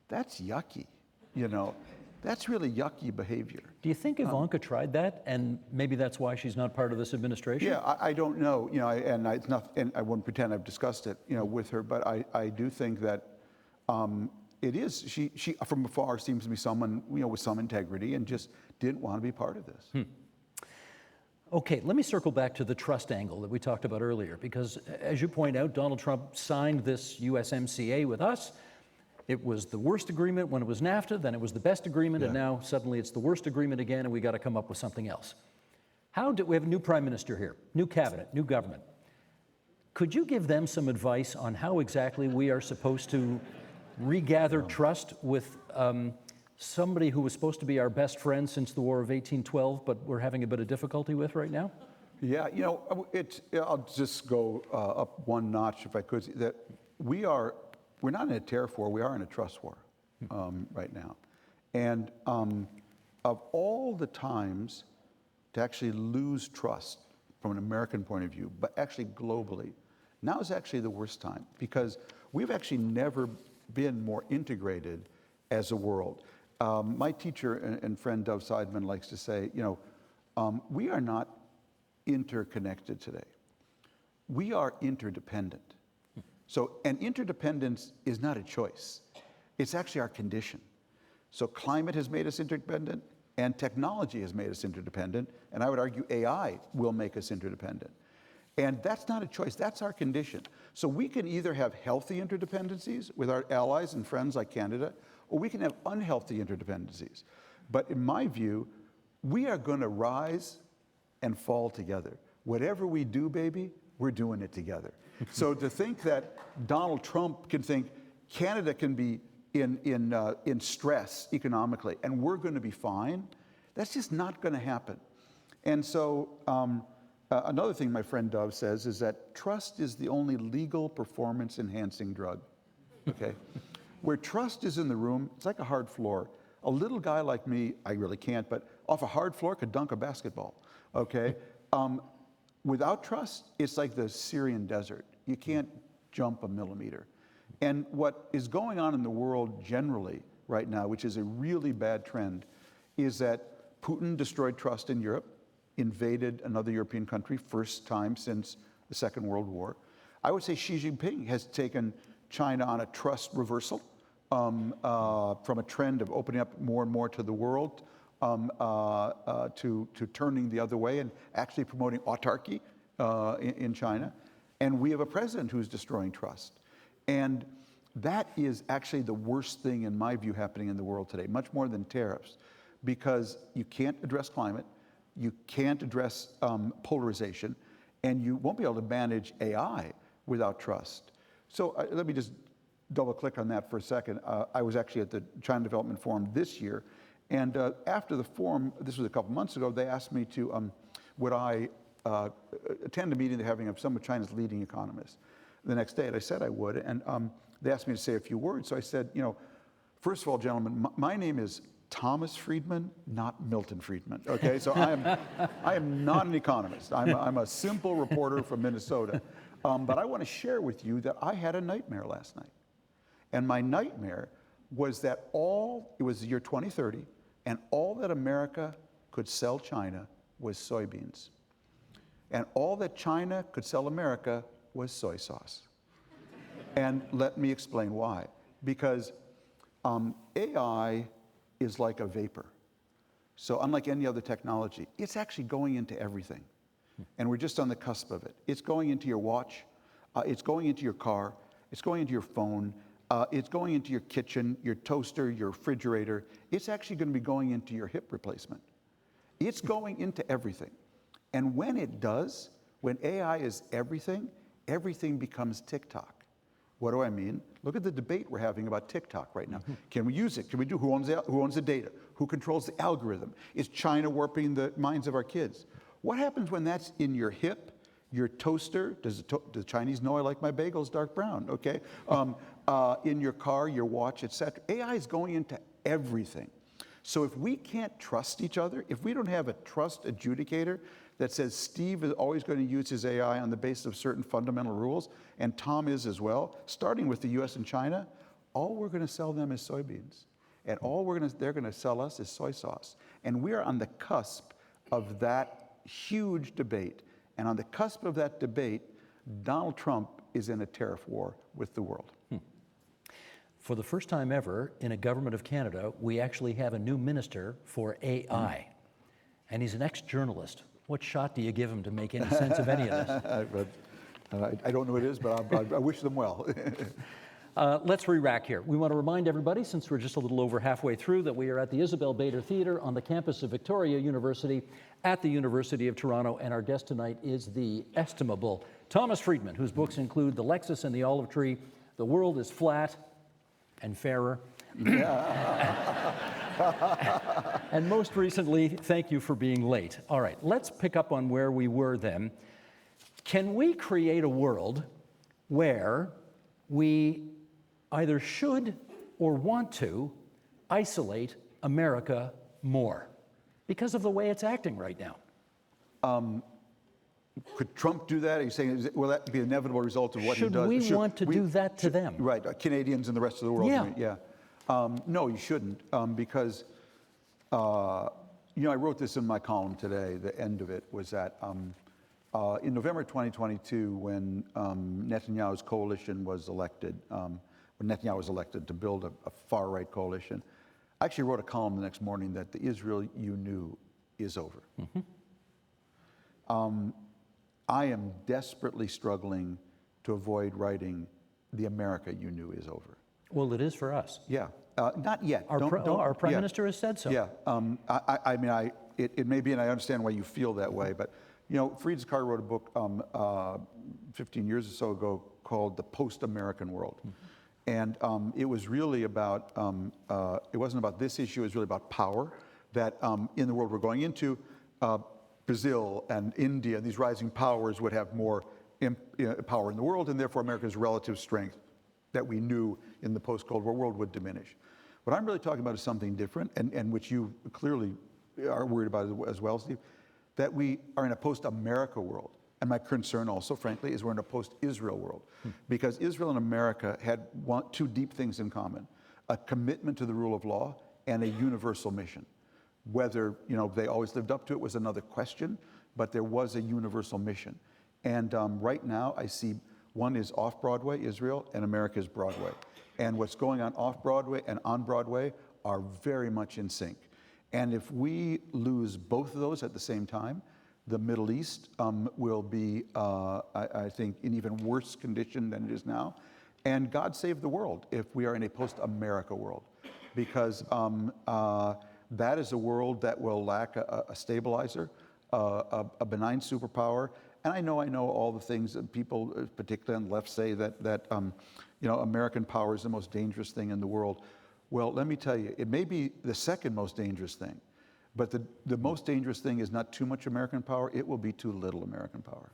that's yucky, you know? That's really yucky behavior. Do you think Ivanka tried that, and maybe that's why she's not part of this administration? Yeah, I don't know, you know, and I won't pretend I've discussed it, you know, with her, but I do think that it is. She from afar seems to be someone, you know, with some integrity, and just didn't want to be part of this. Okay, let me circle back to the trust angle that we talked about earlier, because as you point out, Donald Trump signed this USMCA with us. It was the worst agreement when it was NAFTA, then it was the best agreement, and now suddenly it's the worst agreement again, and we got to come up with something else. We have a new prime minister here, new cabinet, new government. Could you give them some advice on how exactly we are supposed to regather trust with somebody who was supposed to be our best friend since the War of 1812, but we're having a bit of difficulty with right now? Yeah, I'll just go up one notch if I could. That we're not in a tariff war, we are in a trust war right now. And of all the times to actually lose trust from an American point of view, but actually globally, now is actually the worst time because we've actually never been more integrated as a world. My teacher and friend Dov Seidman likes to say, we are not interconnected today. We are interdependent. So, and interdependence is not a choice. It's actually our condition. So climate has made us interdependent, and technology has made us interdependent, and I would argue AI will make us interdependent. And that's not a choice, that's our condition. So we can either have healthy interdependencies with our allies and friends like Canada, or we can have unhealthy interdependencies. But in my view, we are going to rise and fall together. Whatever we do, baby, we're doing it together. So to think that Donald Trump can think Canada can be in stress economically and we're going to be fine, that's just not going to happen. And so another thing my friend Dov says is that trust is the only legal performance enhancing drug, okay? Where trust is in the room, it's like a hard floor. A little guy like me, I really can't, but off a hard floor could dunk a basketball, okay? Without trust, it's like the Syrian desert. You can't jump a millimeter. And what is going on in the world generally right now, which is a really bad trend, is that Putin destroyed trust in Europe, invaded another European country, first time since the Second World War. I would say Xi Jinping has taken China on a trust reversal from a trend of opening up more and more to the world to turning the other way and actually promoting autarky in China. And we have a president who's destroying trust. And that is actually the worst thing, in my view, happening in the world today, much more than tariffs, because you can't address climate, you can't address polarization, and you won't be able to manage AI without trust. So let me just double click on that for a second. I was actually at the China Development Forum this year, and after the forum, this was a couple months ago, they asked me to, would I attend a meeting they're having of some of China's leading economists the next day, and I said I would, and they asked me to say a few words, so I said, first of all, gentlemen, my name is Thomas Friedman, not Milton Friedman, okay? So I am not an economist. I'm a simple reporter from Minnesota, but I want to share with you that I had a nightmare last night, and my nightmare was that it was the year 2030, and all that America could sell China was soybeans. And all that China could sell America was soy sauce. And let me explain why. Because AI is like a vapor. So unlike any other technology, it's actually going into everything. And we're just on the cusp of it. It's going into your watch, it's going into your car, it's going into your phone, it's going into your kitchen, your toaster, your refrigerator. It's actually going to be going into your hip replacement. It's going into everything. And when it does, when AI is everything, everything becomes TikTok. What do I mean? Look at the debate we're having about TikTok right now. Can we use it? Can we do? Who owns the data? Who controls the algorithm? Is China warping the minds of our kids? What happens when that's in your hip, your toaster? Does the Chinese know I like my bagels dark brown? Okay. In your car, your watch, etc. AI is going into everything. So if we can't trust each other, if we don't have a trust adjudicator that says Steve is always going to use his AI on the basis of certain fundamental rules, and Tom is as well, starting with the US and China, all we're going to sell them is soybeans. And all they're going to sell us is soy sauce. And we are on the cusp of that huge debate. And on the cusp of that debate, Donald Trump is in a tariff war with the world. For the first time ever in a government of Canada, we actually have a new minister for AI. And he's an ex-journalist. What shot do you give him to make any sense of any of this? I don't know what it is, but I wish them well. Let's re-rack here. We want to remind everybody, since we're just a little over halfway through, that we are at the Isabel Bader Theatre on the campus of Victoria University at the University of Toronto, and our guest tonight is the estimable Thomas Friedman, whose books include The Lexus and the Olive Tree, The World is Flat, and fairer. And most recently, thank you for being late. All right, let's pick up on where we were then. Can we create a world where we either should or want to isolate America more because of the way it's acting right now? Could Trump do that? Are you saying, will that be an inevitable result of what he does? Should we want to do that to them? Right, Canadians and the rest of the world. Yeah. I mean, yeah. No, you shouldn't, because, I wrote this in my column today. The end of it was that in November 2022, when Netanyahu's coalition was elected, when Netanyahu was elected to build a far-right coalition, I actually wrote a column the next morning that the Israel you knew is over. I am desperately struggling to avoid writing the America you knew is over. Well, it is for us. Yeah, not yet. Our Prime yeah. Minister has said so. Yeah, I mean, it may be, and I understand why you feel that way, but Friedman wrote a book 15 years or so ago called The Post-American World. And it was really about, it wasn't about this issue, it was really about power, that in the world we're going into, Brazil and India, these rising powers would have more power in the world, and therefore America's relative strength that we knew in the post-Cold War world would diminish. What I'm really talking about is something different, and which you clearly are worried about as well, Steve, that we are in a post-America world. And my concern also, frankly, is we're in a post-Israel world. Because Israel and America had two deep things in common: a commitment to the rule of law and a universal mission. Whether they always lived up to it was another question, but there was a universal mission. And right now I see one is off-Broadway, Israel, and America is Broadway. And what's going on off-Broadway and on Broadway are very much in sync. And if we lose both of those at the same time, the Middle East will be, I think, in even worse condition than it is now. And God save the world if we are in a post-America world. Because that is a world that will lack a stabilizer, a benign superpower. And I know all the things that people, particularly on the left, say that American power is the most dangerous thing in the world. Well, let me tell you, it may be the second most dangerous thing, but the most dangerous thing is not too much American power, it will be too little American power.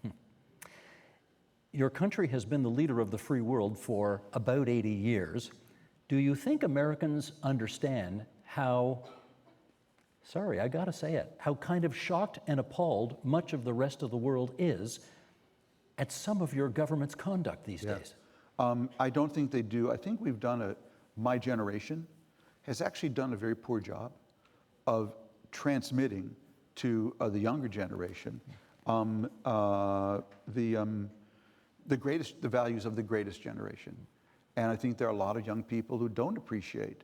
Your country has been the leader of the free world for about 80 years. Do you think Americans understand how, sorry, I gotta say it, how kind of shocked and appalled much of the rest of the world is at some of your government's conduct these days? I don't think they do. I think we've done my generation has actually done a very poor job of transmitting to the younger generation the values of the greatest generation. And I think there are a lot of young people who don't appreciate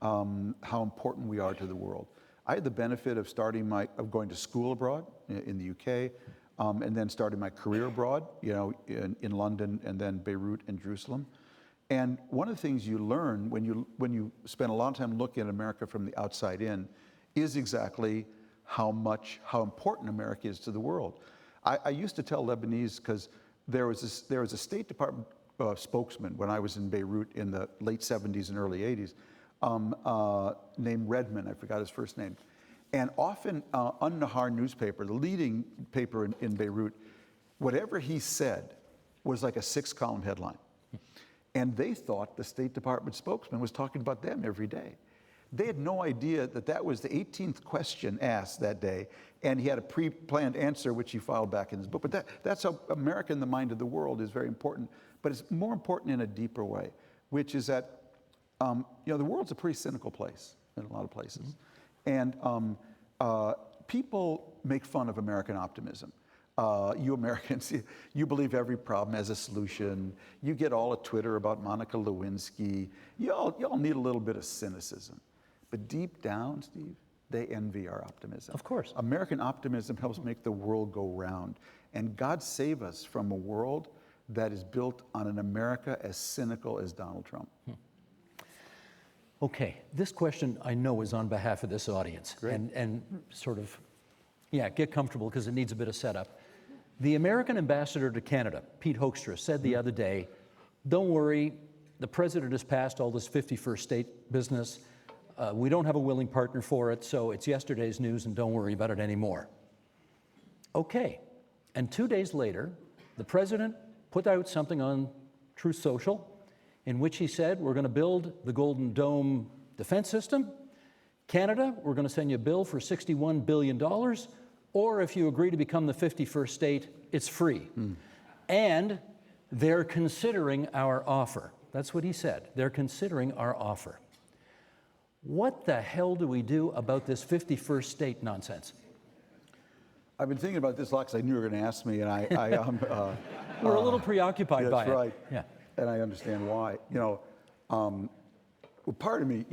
how important we are to the world. I had the benefit of going to school abroad in the UK, and then starting my career abroad, in London and then Beirut and Jerusalem. And one of the things you learn when you spend a lot of time looking at America from the outside in is exactly how important America is to the world. I used to tell Lebanese, because there was a State Department spokesman when I was in Beirut in the late 70s and early 80s, named Redman, I forgot his first name. And often An-Nahar newspaper, the leading paper in Beirut, whatever he said was like a 6-column headline. And they thought the State Department spokesman was talking about them every day. They had no idea that was the 18th question asked that day, and he had a pre-planned answer which he filed back in his book. But that's how America in the mind of the world is very important. But it's more important in a deeper way, which is that the world's a pretty cynical place in a lot of places. And people make fun of American optimism. You Americans, you believe every problem has a solution. You get all at Twitter about Monica Lewinsky. You all need a little bit of cynicism. But deep down, Steve, they envy our optimism. Of course. American optimism helps make the world go round. And God save us from a world that is built on an America as cynical as Donald Trump. Okay, this question I know is on behalf of this audience. Great. And sort of, get comfortable because it needs a bit of setup. The American ambassador to Canada, Pete Hoekstra, said the other day, don't worry, the president has passed all this 51st state business. We don't have a willing partner for it, so it's yesterday's news and don't worry about it anymore. Okay, and 2 days later, the president put out something on Truth Social in which he said, we're going to build the Golden Dome defense system. Canada, we're going to send you a bill for $61 billion, or if you agree to become the 51st state, it's free. And they're considering our offer. That's what he said. They're considering our offer. What the hell do we do about this 51st state nonsense? I've been thinking about this a lot because I knew you were going to ask me, and we're a little preoccupied by it. That's right. Yeah. And I understand why. Well, part of me,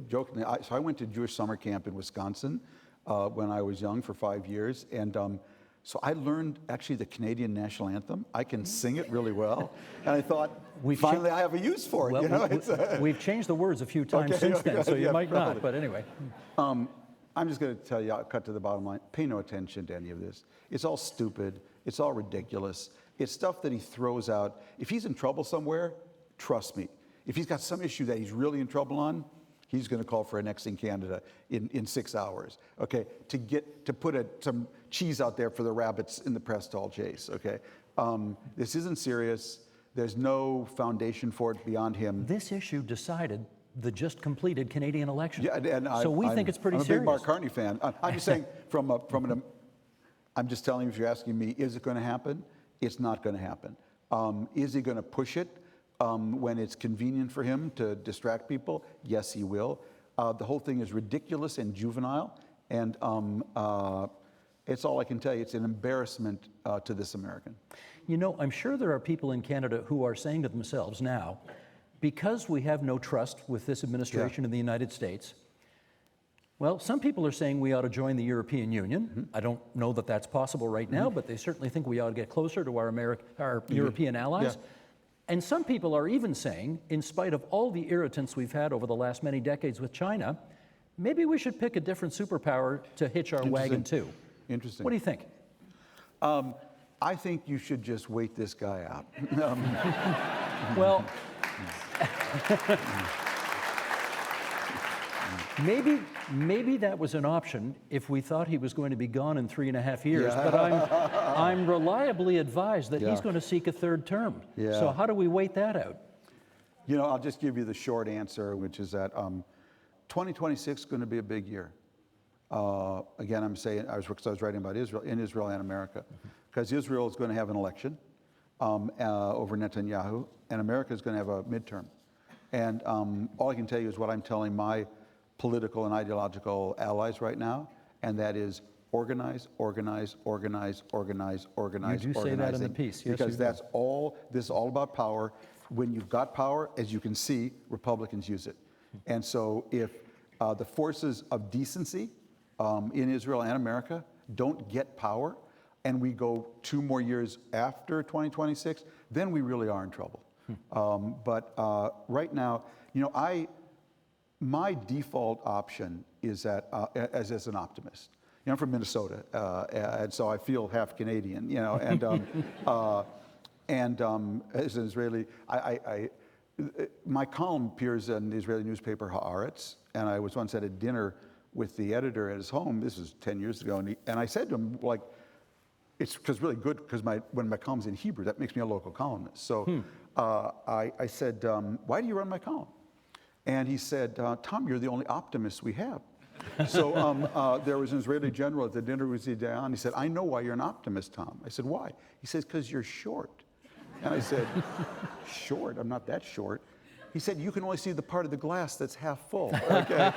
jokingly, so I went to Jewish summer camp in Wisconsin when I was young for 5 years, and so I learned actually the Canadian national anthem. I can sing it really well, and I thought, finally, I have a use for it. Well, we've changed the words a few times since then, so you might not. But anyway, I'm just going to tell you, I'll cut to the bottom line. Pay no attention to any of this. It's all stupid. It's all ridiculous. It's stuff that he throws out. If he's in trouble somewhere, trust me. If he's got some issue that he's really in trouble on, he's going to call for annexing Canada in 6 hours, okay, to put some cheese out there for the rabbits in the press to all chase, okay? This isn't serious. There's no foundation for it beyond him. This issue decided the just completed Canadian election. Yeah, and so we think it's pretty I'm serious. I'm a big Mark Carney fan. I'm just saying, I'm just telling you, if you're asking me, is it going to happen? It's not going to happen. Is he going to push it when it's convenient for him to distract people? Yes, he will. The whole thing is ridiculous and juvenile, and it's all I can tell you. It's an embarrassment to this American. I'm sure there are people in Canada who are saying to themselves now, because we have no trust with this administration in the United States, well, some people are saying we ought to join the European Union. I don't know that that's possible right now, but they certainly think we ought to get closer to our European allies. Yeah. And some people are even saying, in spite of all the irritants we've had over the last many decades with China, maybe we should pick a different superpower to hitch our wagon to. Interesting. What do you think? I think you should just wait this guy out. Well, maybe that was an option if we thought he was going to be gone in 3.5 years. Yeah. But I'm reliably advised that he's going to seek a third term. Yeah. So how do we wait that out? I'll just give you the short answer, which is that 2026 is going to be a big year. Again, I'm saying, because I was writing about Israel and America, because Israel is going to have an election over Netanyahu, and America is going to have a midterm. And all I can tell you is what I'm telling my political and ideological allies right now, and that is organize, organize, organize, organize, organize, You do say that in the piece, yes, because you do. this is all about power. When you've got power, as you can see, Republicans use it. And so if the forces of decency in Israel and America don't get power, and we go 2 more years after 2026, then we really are in trouble. But right now, my default option is that as an optimist. I'm from Minnesota, and so I feel half Canadian. And as an Israeli, my column appears in the Israeli newspaper Haaretz, and I was once at a dinner with the editor at his home. This was 10 years ago, and I said to him, like, it's really good because when my column's in Hebrew, that makes me a local columnist. So I said, why do you run my column? And he said, Tom, you're the only optimist we have. So there was an Israeli general at the dinner with Zidayan. He said, I know why you're an optimist, Tom. I said, why? He says, because you're short. And I said, short? I'm not that short. He said, you can only see the part of the glass that's half full. Okay.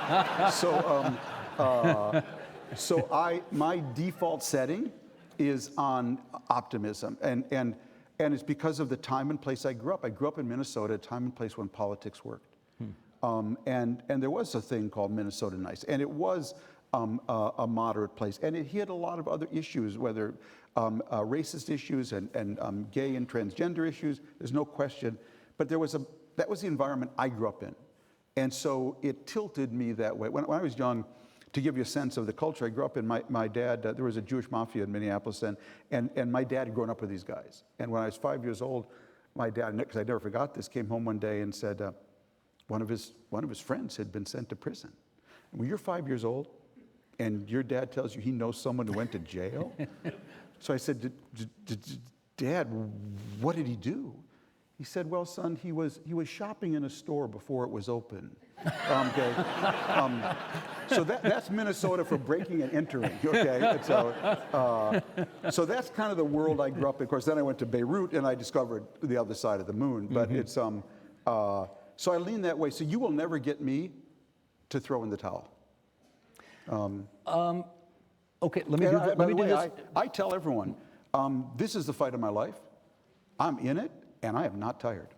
So my default setting is on optimism. And it's because of the time and place I grew up. I grew up in Minnesota, a time and place when politics worked. And there was a thing called Minnesota Nice, and it was a moderate place. And it had a lot of other issues, whether racist issues and gay and transgender issues, there's no question. But that was the environment I grew up in. And so it tilted me that way. When I was young, to give you a sense of the culture I grew up in, my dad, there was a Jewish mafia in Minneapolis, and my dad had grown up with these guys. And when I was 5 years old, my dad, because I never forgot this, came home one day and said one of his friends had been sent to prison. And when you're 5 years old and your dad tells you he knows someone who went to jail, so I said, Dad, what did he do? He said, well, son, he was shopping in a store before it was open. Okay. So that's Minnesota for breaking and entering. Okay. And so that's kind of the world I grew up in. Of course, then I went to Beirut and I discovered the other side of the moon. But it's so I lean that way. So you will never get me to throw in the towel. Okay. Let me do this. I tell everyone, this is the fight of my life. I'm in it, and I am not tired.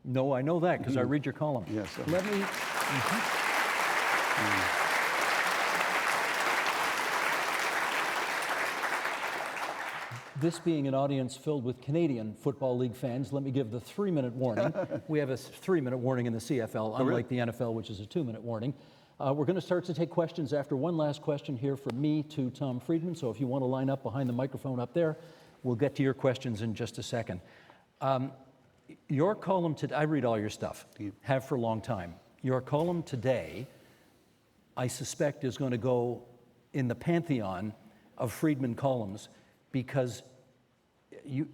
No, I know that because I read your column. Yes. Let me. This being an audience filled with Canadian Football League fans, let me give the 3-minute warning. We have a 3-minute warning in the CFL, unlike the NFL, which is a 2-minute warning. We're going to start to take questions after one last question here from me to Tom Friedman. So if you want to line up behind the microphone up there, we'll get to your questions in just a second. Your column today, I read all your stuff, have for a long time. Your column today, I suspect, is going to go in the pantheon of Friedman columns because you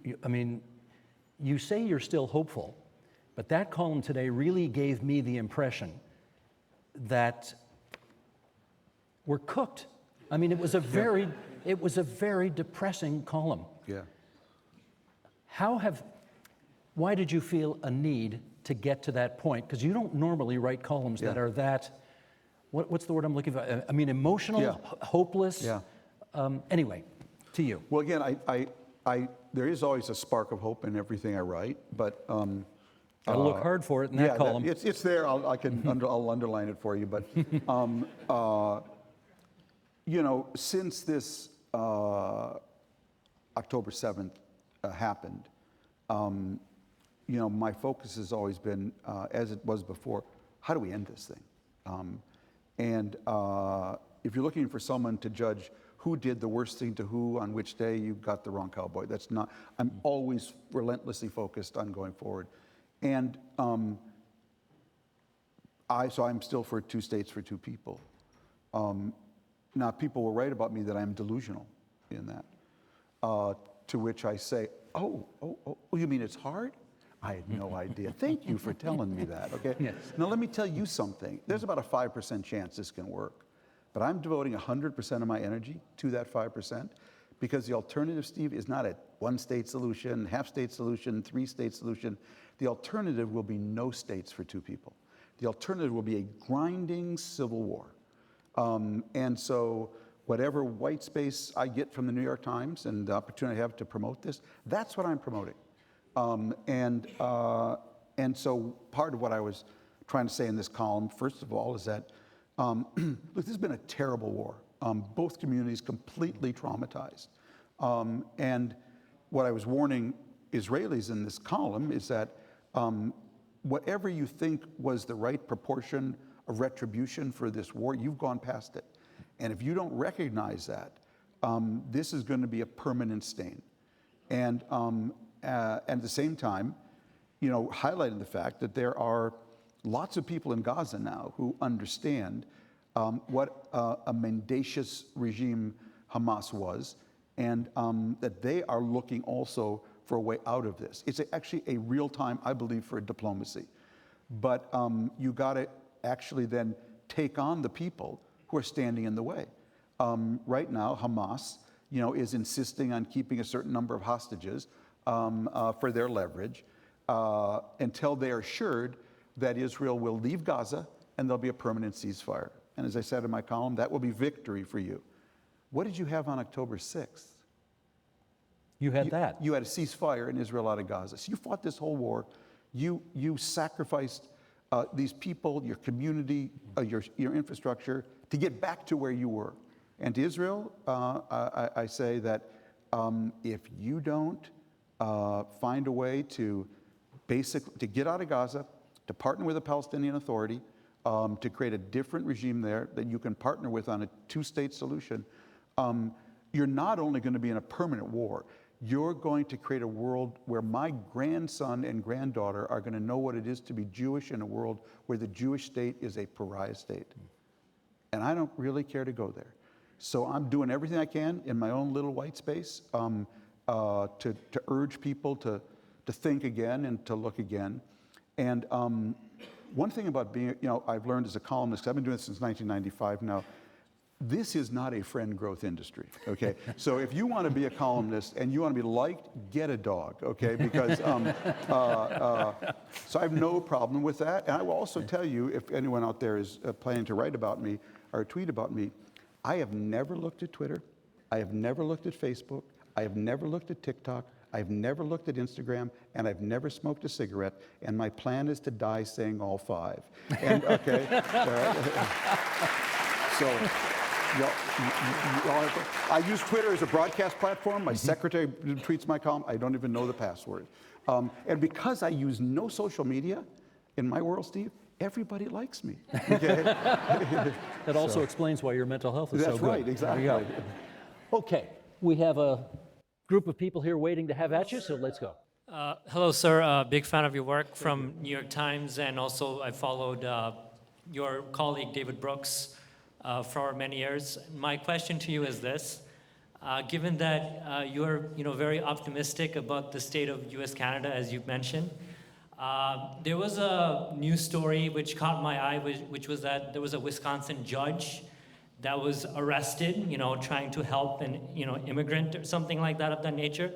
say you're still hopeful, but that column today really gave me the impression that we're cooked. I mean, it was a very depressing column. Yeah. Why did you feel a need to get to that point? Because you don't normally write columns that are that, what's the word I'm looking for? I mean, emotional, hopeless. Yeah. Anyway, to you. Well, again, there is always a spark of hope in everything I write, but Gotta look hard for it in that column. It's there. I'll underline it for you. But since this October 7th happened, my focus has always been, as it was before, how do we end this thing? And if you're looking for someone to judge who did the worst thing to who on which day, you got the wrong cowboy. That's not. I'm always relentlessly focused on going forward. And so I'm still for 2 states for 2 people. Now, people will write about me that I'm delusional in that, to which I say, oh, you mean it's hard? I had no idea. Thank you for telling me that, okay? Yes. Now, let me tell you something. There's about a 5% chance this can work, but I'm devoting 100% of my energy to that 5%. Because the alternative, Steve, is not a 1-state solution, half-state solution, 3-state solution. The alternative will be no states for 2 people. The alternative will be a grinding civil war. And so whatever white space I get from the New York Times and the opportunity I have to promote this, that's what I'm promoting. And so part of what I was trying to say in this column, first of all, is that, look, this has been a terrible war. Both communities completely traumatized. And what I was warning Israelis in this column is that whatever you think was the right proportion of retribution for this war, you've gone past it. And if you don't recognize that, this is going to be a permanent stain. And at the same time, highlighting the fact that there are lots of people in Gaza now who understand what a mendacious regime Hamas was, and that they are looking also for a way out of this. It's actually a real time, I believe, for diplomacy. But you got to actually then take on the people who are standing in the way. Right now, Hamas, is insisting on keeping a certain number of hostages for their leverage until they are assured that Israel will leave Gaza and there'll be a permanent ceasefire. And as I said in my column, that will be victory for you. What did you have on October 6th? You had that. You had a ceasefire in Israel out of Gaza. So you fought this whole war. You sacrificed these people, your community, your infrastructure to get back to where you were. And to Israel, I say that if you don't find a way to get out of Gaza, to partner with the Palestinian Authority, to create a different regime there that you can partner with on a 2-state solution, you're not only going to be in a permanent war, you're going to create a world where my grandson and granddaughter are going to know what it is to be Jewish in a world where the Jewish state is a pariah state. And I don't really care to go there. So I'm doing everything I can in my own little white space to urge people to think again and to look again. And one thing about being, I've learned as a columnist, I've been doing this since 1995 now, this is not a friend growth industry, okay? So if you want to be a columnist and you want to be liked, get a dog, okay? Because, so I have no problem with that. And I will also tell you, if anyone out there is planning to write about me or tweet about me, I have never looked at Twitter. I have never looked at Facebook. I have never looked at TikTok. I've never looked at Instagram, and I've never smoked a cigarette, and my plan is to die saying all five. And, okay, so, I use Twitter as a broadcast platform. My secretary tweets my column. I don't even know the password. And because I use no social media in my world, Steve, everybody likes me. Okay? That also explains why your mental health is so good. That's right, exactly. There we go. Okay, we have a group of people here waiting to have at you, so let's go. Hello, sir. Big fan of your work from New York Times, and also I followed your colleague David Brooks for many years. My question to you is this: given that you're, very optimistic about the state of U.S.-Canada, as you've mentioned, there was a news story which caught my eye, which was that there was a Wisconsin judge that was arrested, trying to help an, immigrant or something like that of that nature.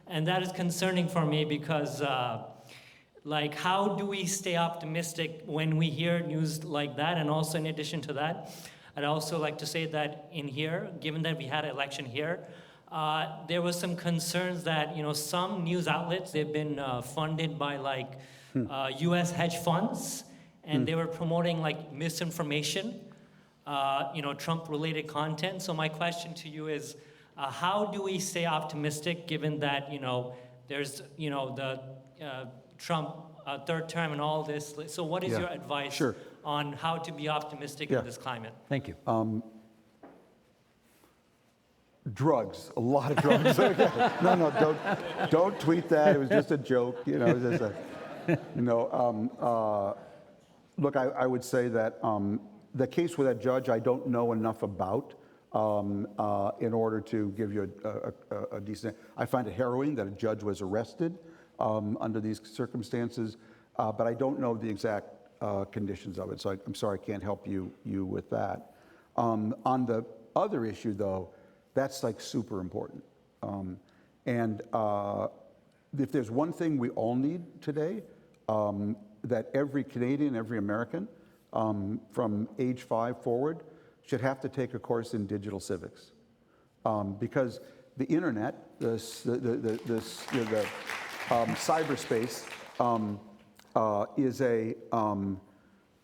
And that is concerning for me because, how do we stay optimistic when we hear news like that? And also, in addition to that, I'd also like to say that in here, given that we had an election here, there was some concerns that, some news outlets, they've been funded by U.S. hedge funds, and they were promoting misinformation, Trump-related content. So my question to you is, how do we stay optimistic given that, there's, the Trump third term and all this? So what is your advice on how to be optimistic in this climate? Thank you. Drugs, a lot of drugs. No, don't tweet that. It was just a joke. Look, I would say that the case with that judge, I don't know enough about in order to give you a decent. I find it harrowing that a judge was arrested under these circumstances, but I don't know the exact conditions of it. So I'm sorry I can't help you with that. On the other issue, though, that's super important. And if there's one thing we all need today, that every Canadian, every American, from age 5 forward, should have to take a course in digital civics, because the internet, the cyberspace,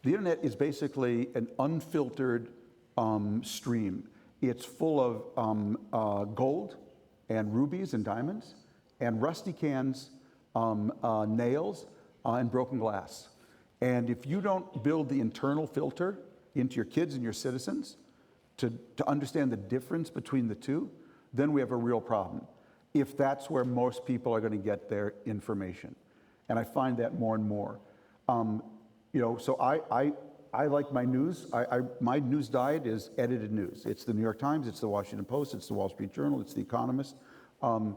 the internet is basically an unfiltered stream. It's full of gold and rubies and diamonds and rusty cans, nails, and broken glass. And if you don't build the internal filter into your kids and your citizens to understand the difference between the two, then we have a real problem, if that's where most people are going to get their information. And I find that more and more. So I like my news. My news diet is edited news. It's the New York Times, it's the Washington Post, it's the Wall Street Journal, it's the Economist. And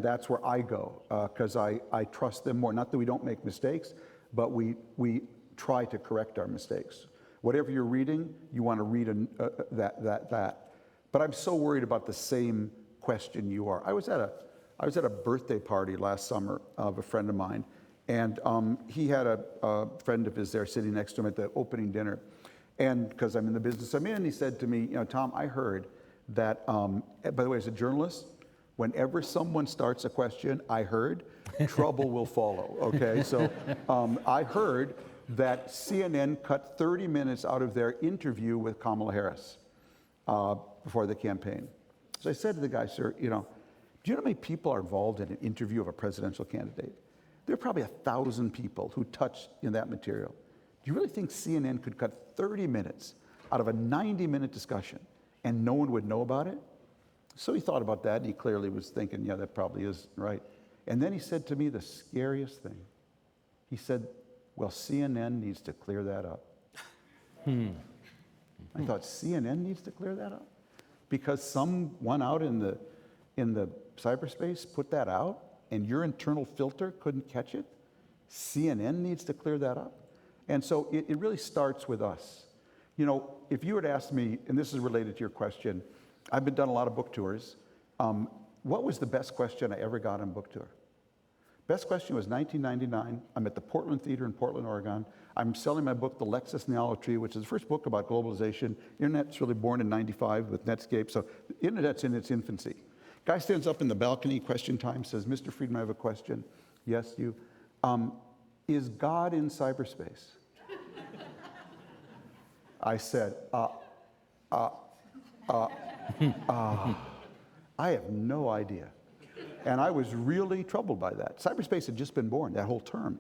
that's where I go, because I trust them more. Not that we don't make mistakes, but we try to correct our mistakes. Whatever you're reading, you want to read that. But I'm so worried about the same question you are. I was at a birthday party last summer of a friend of mine, and he had a friend of his there sitting next to him at the opening dinner. And because I'm in the business I'm in, he said to me, Tom, I heard that, by the way, as a journalist, whenever someone starts a question, I heard, trouble will follow, okay? So I heard that CNN cut 30 minutes out of their interview with Kamala Harris before the campaign. So I said to the guy, sir, do you know how many people are involved in an interview of a presidential candidate? There are probably 1,000 people who touched in that material. Do you really think CNN could cut 30 minutes out of a 90-minute discussion and no one would know about it? So he thought about that, and he clearly was thinking, yeah, that probably is right. And then he said to me the scariest thing. He said, well, CNN needs to clear that up. I thought, CNN needs to clear that up? Because someone out in the cyberspace put that out, and your internal filter couldn't catch it? CNN needs to clear that up? And so it really starts with us. You know, if you had asked me, and this is related to your question, I've done a lot of book tours. What was the best question I ever got on book tour? Best question was 1999. I'm at the Portland Theater in Portland, Oregon. I'm selling my book, The Lexis Neology, which is the first book about globalization. Internet's really born in 95 with Netscape, so the Internet's in its infancy. Guy stands up in the balcony, question time, says, Mr. Friedman, I have a question. Yes, you. Is God in cyberspace? I said, I have no idea. And I was really troubled by that. Cyberspace had just been born, that whole term.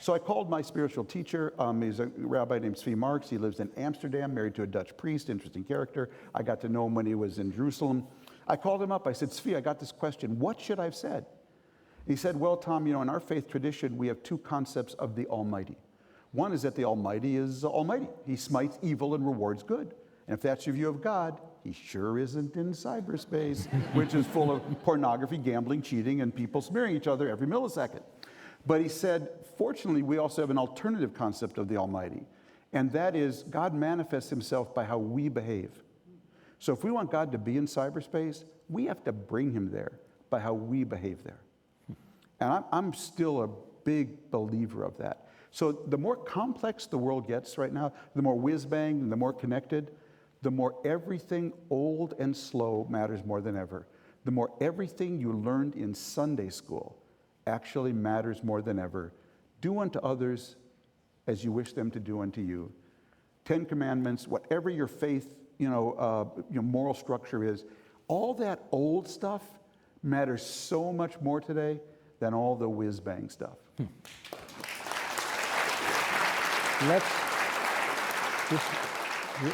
So I called my spiritual teacher. He's a rabbi named Zvi Marks. He lives in Amsterdam, married to a Dutch priest, interesting character. I got to know him when he was in Jerusalem. I called him up. I said, Zvi, I got this question. What should I have said? He said, well, Tom, you know, in our faith tradition, we have two concepts of the Almighty. One is that the Almighty is almighty. He smites evil and rewards good. And if that's your view of God, he sure isn't in cyberspace, which is full of pornography, gambling, cheating, and people smearing each other every millisecond. But he said, fortunately, we also have an alternative concept of the Almighty, and that is God manifests himself by how we behave. So if we want God to be in cyberspace, we have to bring him there by how we behave there. And I'm still a big believer of that. So the more complex the world gets right now, the more whiz-bang and the more connected, the more everything old and slow matters more than ever. The more everything you learned in Sunday school actually matters more than ever. Do unto others as you wish them to do unto you. 10 Commandments, whatever your faith, your moral structure is, all that old stuff matters so much more today than all the whiz-bang stuff.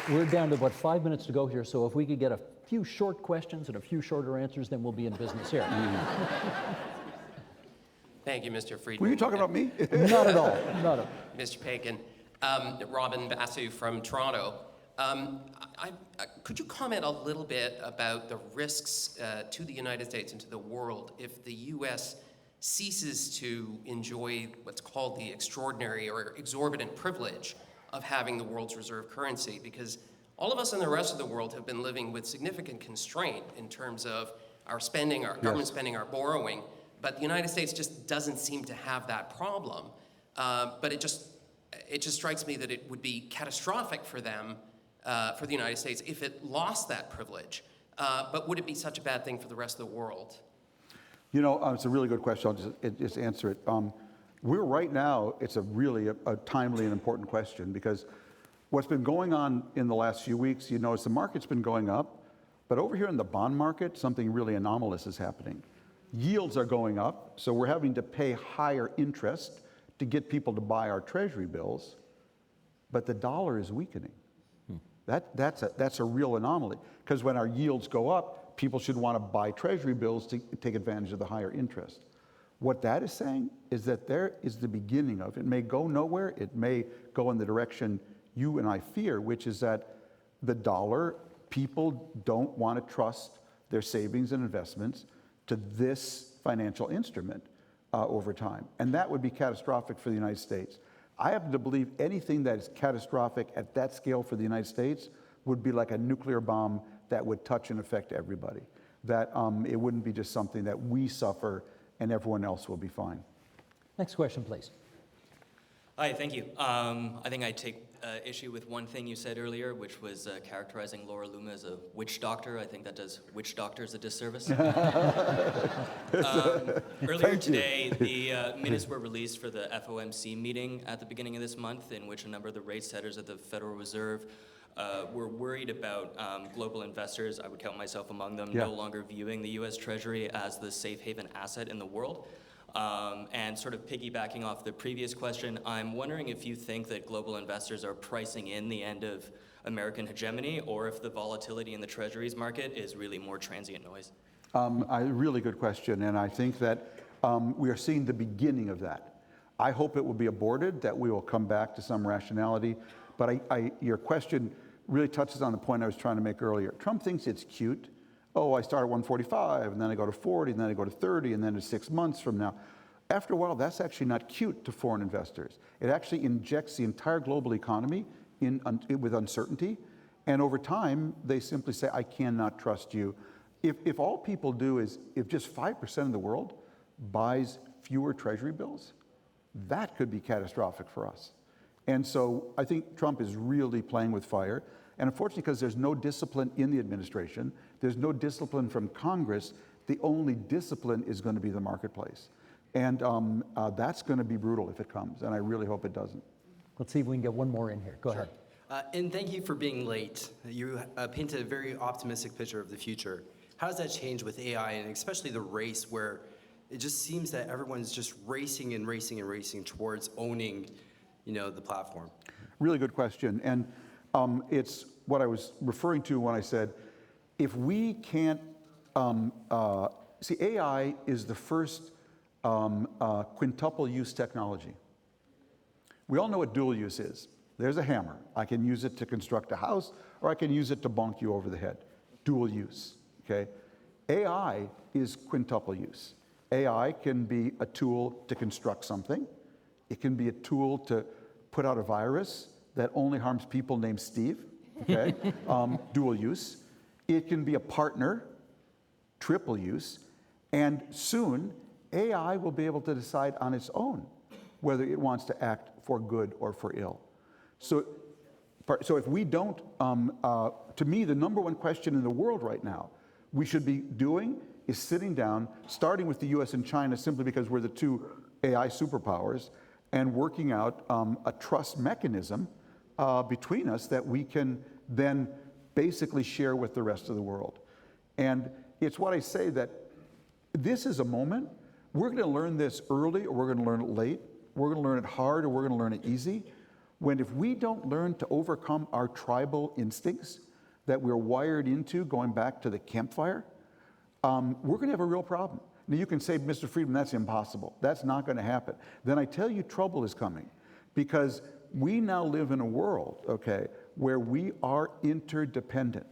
We're down to about 5 minutes to go here, so if we could get a few short questions and a few shorter answers, then we'll be in business here. Thank you, Mr. Friedman. Were you talking about me? Not at all, not at all. Mr. Paikin. Robin Basu from Toronto. Could you comment a little bit about the risks to the United States and to the world if the U.S. ceases to enjoy what's called the extraordinary or exorbitant privilege of having the world's reserve currency? Because all of us in the rest of the world have been living with significant constraint in terms of our spending, our government spending, our borrowing, but the United States just doesn't seem to have that problem. But it just strikes me that it would be catastrophic for them, for the United States, if it lost that privilege. But would it be such a bad thing for the rest of the world? You know, it's a really good question. I'll just answer it. We're right now, it's a timely and important question, because what's been going on in the last few weeks, you notice the market's been going up, but over here in the bond market, something really anomalous is happening. Yields are going up, so we're having to pay higher interest to get people to buy our treasury bills, but the dollar is weakening. That's a real anomaly, because when our yields go up, people should want to buy treasury bills to take advantage of the higher interest. What that is saying is that there is the beginning of, it may go nowhere, it may go in the direction you and I fear, which is that the dollar, people don't want to trust their savings and investments to this financial instrument over time. And that would be catastrophic for the United States. I happen to believe anything that is catastrophic at that scale for the United States would be like a nuclear bomb that would touch and affect everybody. That it wouldn't be just something that we suffer and everyone else will be fine. Next question, please. Hi, thank you. I think I take issue with one thing you said earlier, which was characterizing Laura Loomer as a witch doctor. I think that does witch doctors a disservice. Earlier today, the minutes were released for the FOMC meeting at the beginning of this month, in which a number of the rate setters at the Federal Reserve were worried about global investors, I would count myself among them, no longer viewing the U.S. Treasury as the safe haven asset in the world. And sort of piggybacking off the previous question, I'm wondering if you think that global investors are pricing in the end of American hegemony, or if the volatility in the treasuries market is really more transient noise? A really good question, and I think that we are seeing the beginning of that. I hope it will be aborted, that we will come back to some rationality, but your question really touches on the point I was trying to make earlier. Trump thinks it's cute. Oh, I start at 145, and then I go to 40, and then I go to 30, and then to 6 months from now. After a while, that's actually not cute to foreign investors. It actually injects the entire global economy with uncertainty, and over time, they simply say, I cannot trust you. If all people do is, if just 5% of the world buys fewer treasury bills, that could be catastrophic for us. And so I think Trump is really playing with fire. And unfortunately, because there's no discipline in the administration, there's no discipline from Congress, the only discipline is going to be the marketplace. And that's going to be brutal if it comes, and I really hope it doesn't. Let's see if we can get one more in here. Go ahead. And thank you for being late. You painted a very optimistic picture of the future. How does that change with AI, and especially the race where it just seems that everyone's just racing and racing and racing towards owning, the platform? Really good question. And it's what I was referring to when I said, if we can't, see, AI is the first quintuple use technology. We all know what dual use is. There's a hammer. I can use it to construct a house, or I can use it to bonk you over the head. Dual use, okay? AI is quintuple use. AI can be a tool to construct something. It can be a tool to put out a virus that only harms people named Steve, okay? Dual use. It can be a partner, triple use, and soon AI will be able to decide on its own whether it wants to act for good or for ill. So if we don't, to me, the number one question in the world right now we should be doing is sitting down, starting with the US and China simply because we're the two AI superpowers, and working out a trust mechanism between us that we can then basically share with the rest of the world. And it's what I say, that this is a moment, we're going to learn this early or we're going to learn it late, we're going to learn it hard or we're going to learn it easy, when if we don't learn to overcome our tribal instincts that we're wired into going back to the campfire, we're going to have a real problem. Now you can say, Mr. Friedman, that's impossible. That's not going to happen. Then I tell you, trouble is coming, because we now live in a world, okay, where we are interdependent,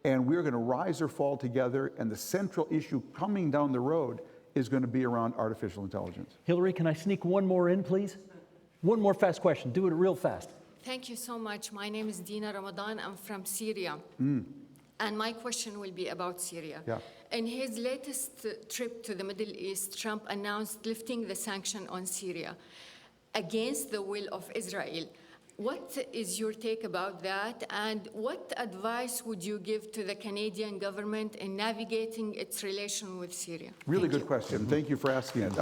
and we're going to rise or fall together, and the central issue coming down the road is going to be around artificial intelligence. Hillary, can I sneak one more in, please? One more fast question. Do it real fast. Thank you so much. My name is Dina Ramadan. I'm from Syria. And my question will be about Syria. Yeah. In his latest trip to the Middle East, Trump announced lifting the sanction on Syria against the will of Israel. What is your take about that? And what advice would you give to the Canadian government in navigating its relation with Syria? Really good question. Thank you for asking it.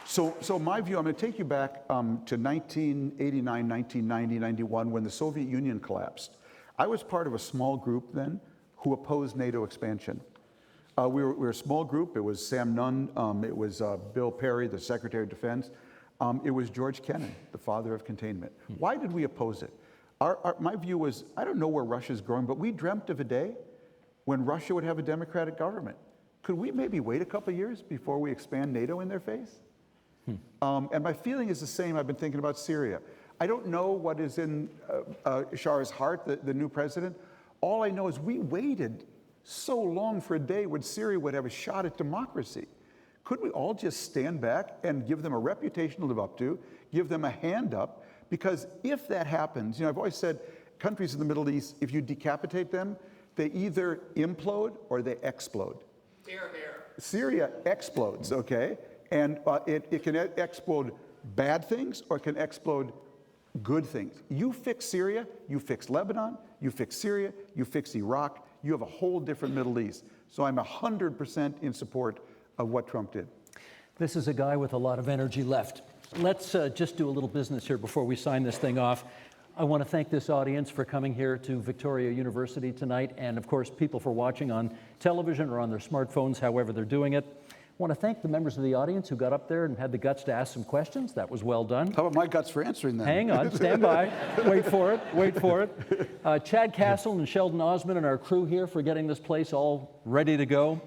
So my view, I'm going to take you back to 1989, 1990, 91, when the Soviet Union collapsed. I was part of a small group then who opposed NATO expansion. We were a small group. It was Sam Nunn. It was Bill Perry, the Secretary of Defense. It was George Kennan, the father of containment. Why did we oppose it? My view was, I don't know where Russia's going, but we dreamt of a day when Russia would have a democratic government. Could we maybe wait a couple of years before we expand NATO in their face? And my feeling is the same. I've been thinking about Syria. I don't know what is in Bashar's heart, the new president. All I know is we waited so long for a day when Syria would have a shot at democracy. Could we all just stand back and give them a reputation to live up to, give them a hand up? Because if that happens, I've always said countries in the Middle East, if you decapitate them, they either implode or they explode. Here, here. Syria explodes, okay? And it can explode bad things or it can explode good things. You fix Syria, you fix Lebanon, you fix Syria, you fix Iraq, you have a whole different Middle East. So I'm 100% in support of what Trump did. This is a guy with a lot of energy left. Let's just do a little business here before we sign this thing off. I want to thank this audience for coming here to Victoria University tonight, and of course people for watching on television or on their smartphones, however they're doing it. want to thank the members of the audience who got up there and had the guts to ask some questions. That was well done. How about my guts for answering them? Hang on, stand by. Wait for it, wait for it. Chad Castle and Sheldon Osmond and our crew here for getting this place all ready to go.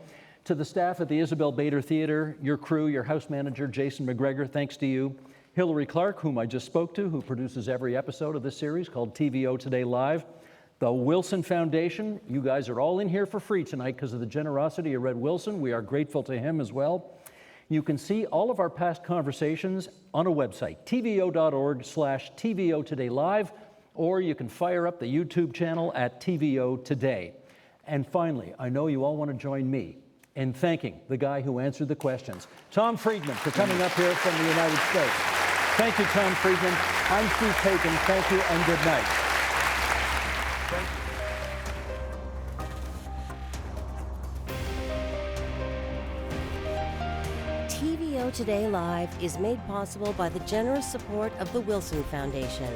To the staff at the Isabel Bader Theatre, your crew, your house manager, Jason McGregor, thanks to you. Hillary Clark, whom I just spoke to, who produces every episode of this series called TVO Today Live. The Wilson Foundation, you guys are all in here for free tonight because of the generosity of Red Wilson. We are grateful to him as well. You can see all of our past conversations on a website, tvo.org/TVO Today Live, or you can fire up the YouTube channel at TVO Today. And finally, I know you all want to join me in thanking the guy who answered the questions, Tom Friedman, for coming up here from the United States. Thank you, Tom Friedman. I'm Steve Paikin. Thank you and good night. TVO Today Live is made possible by the generous support of the Wilson Foundation.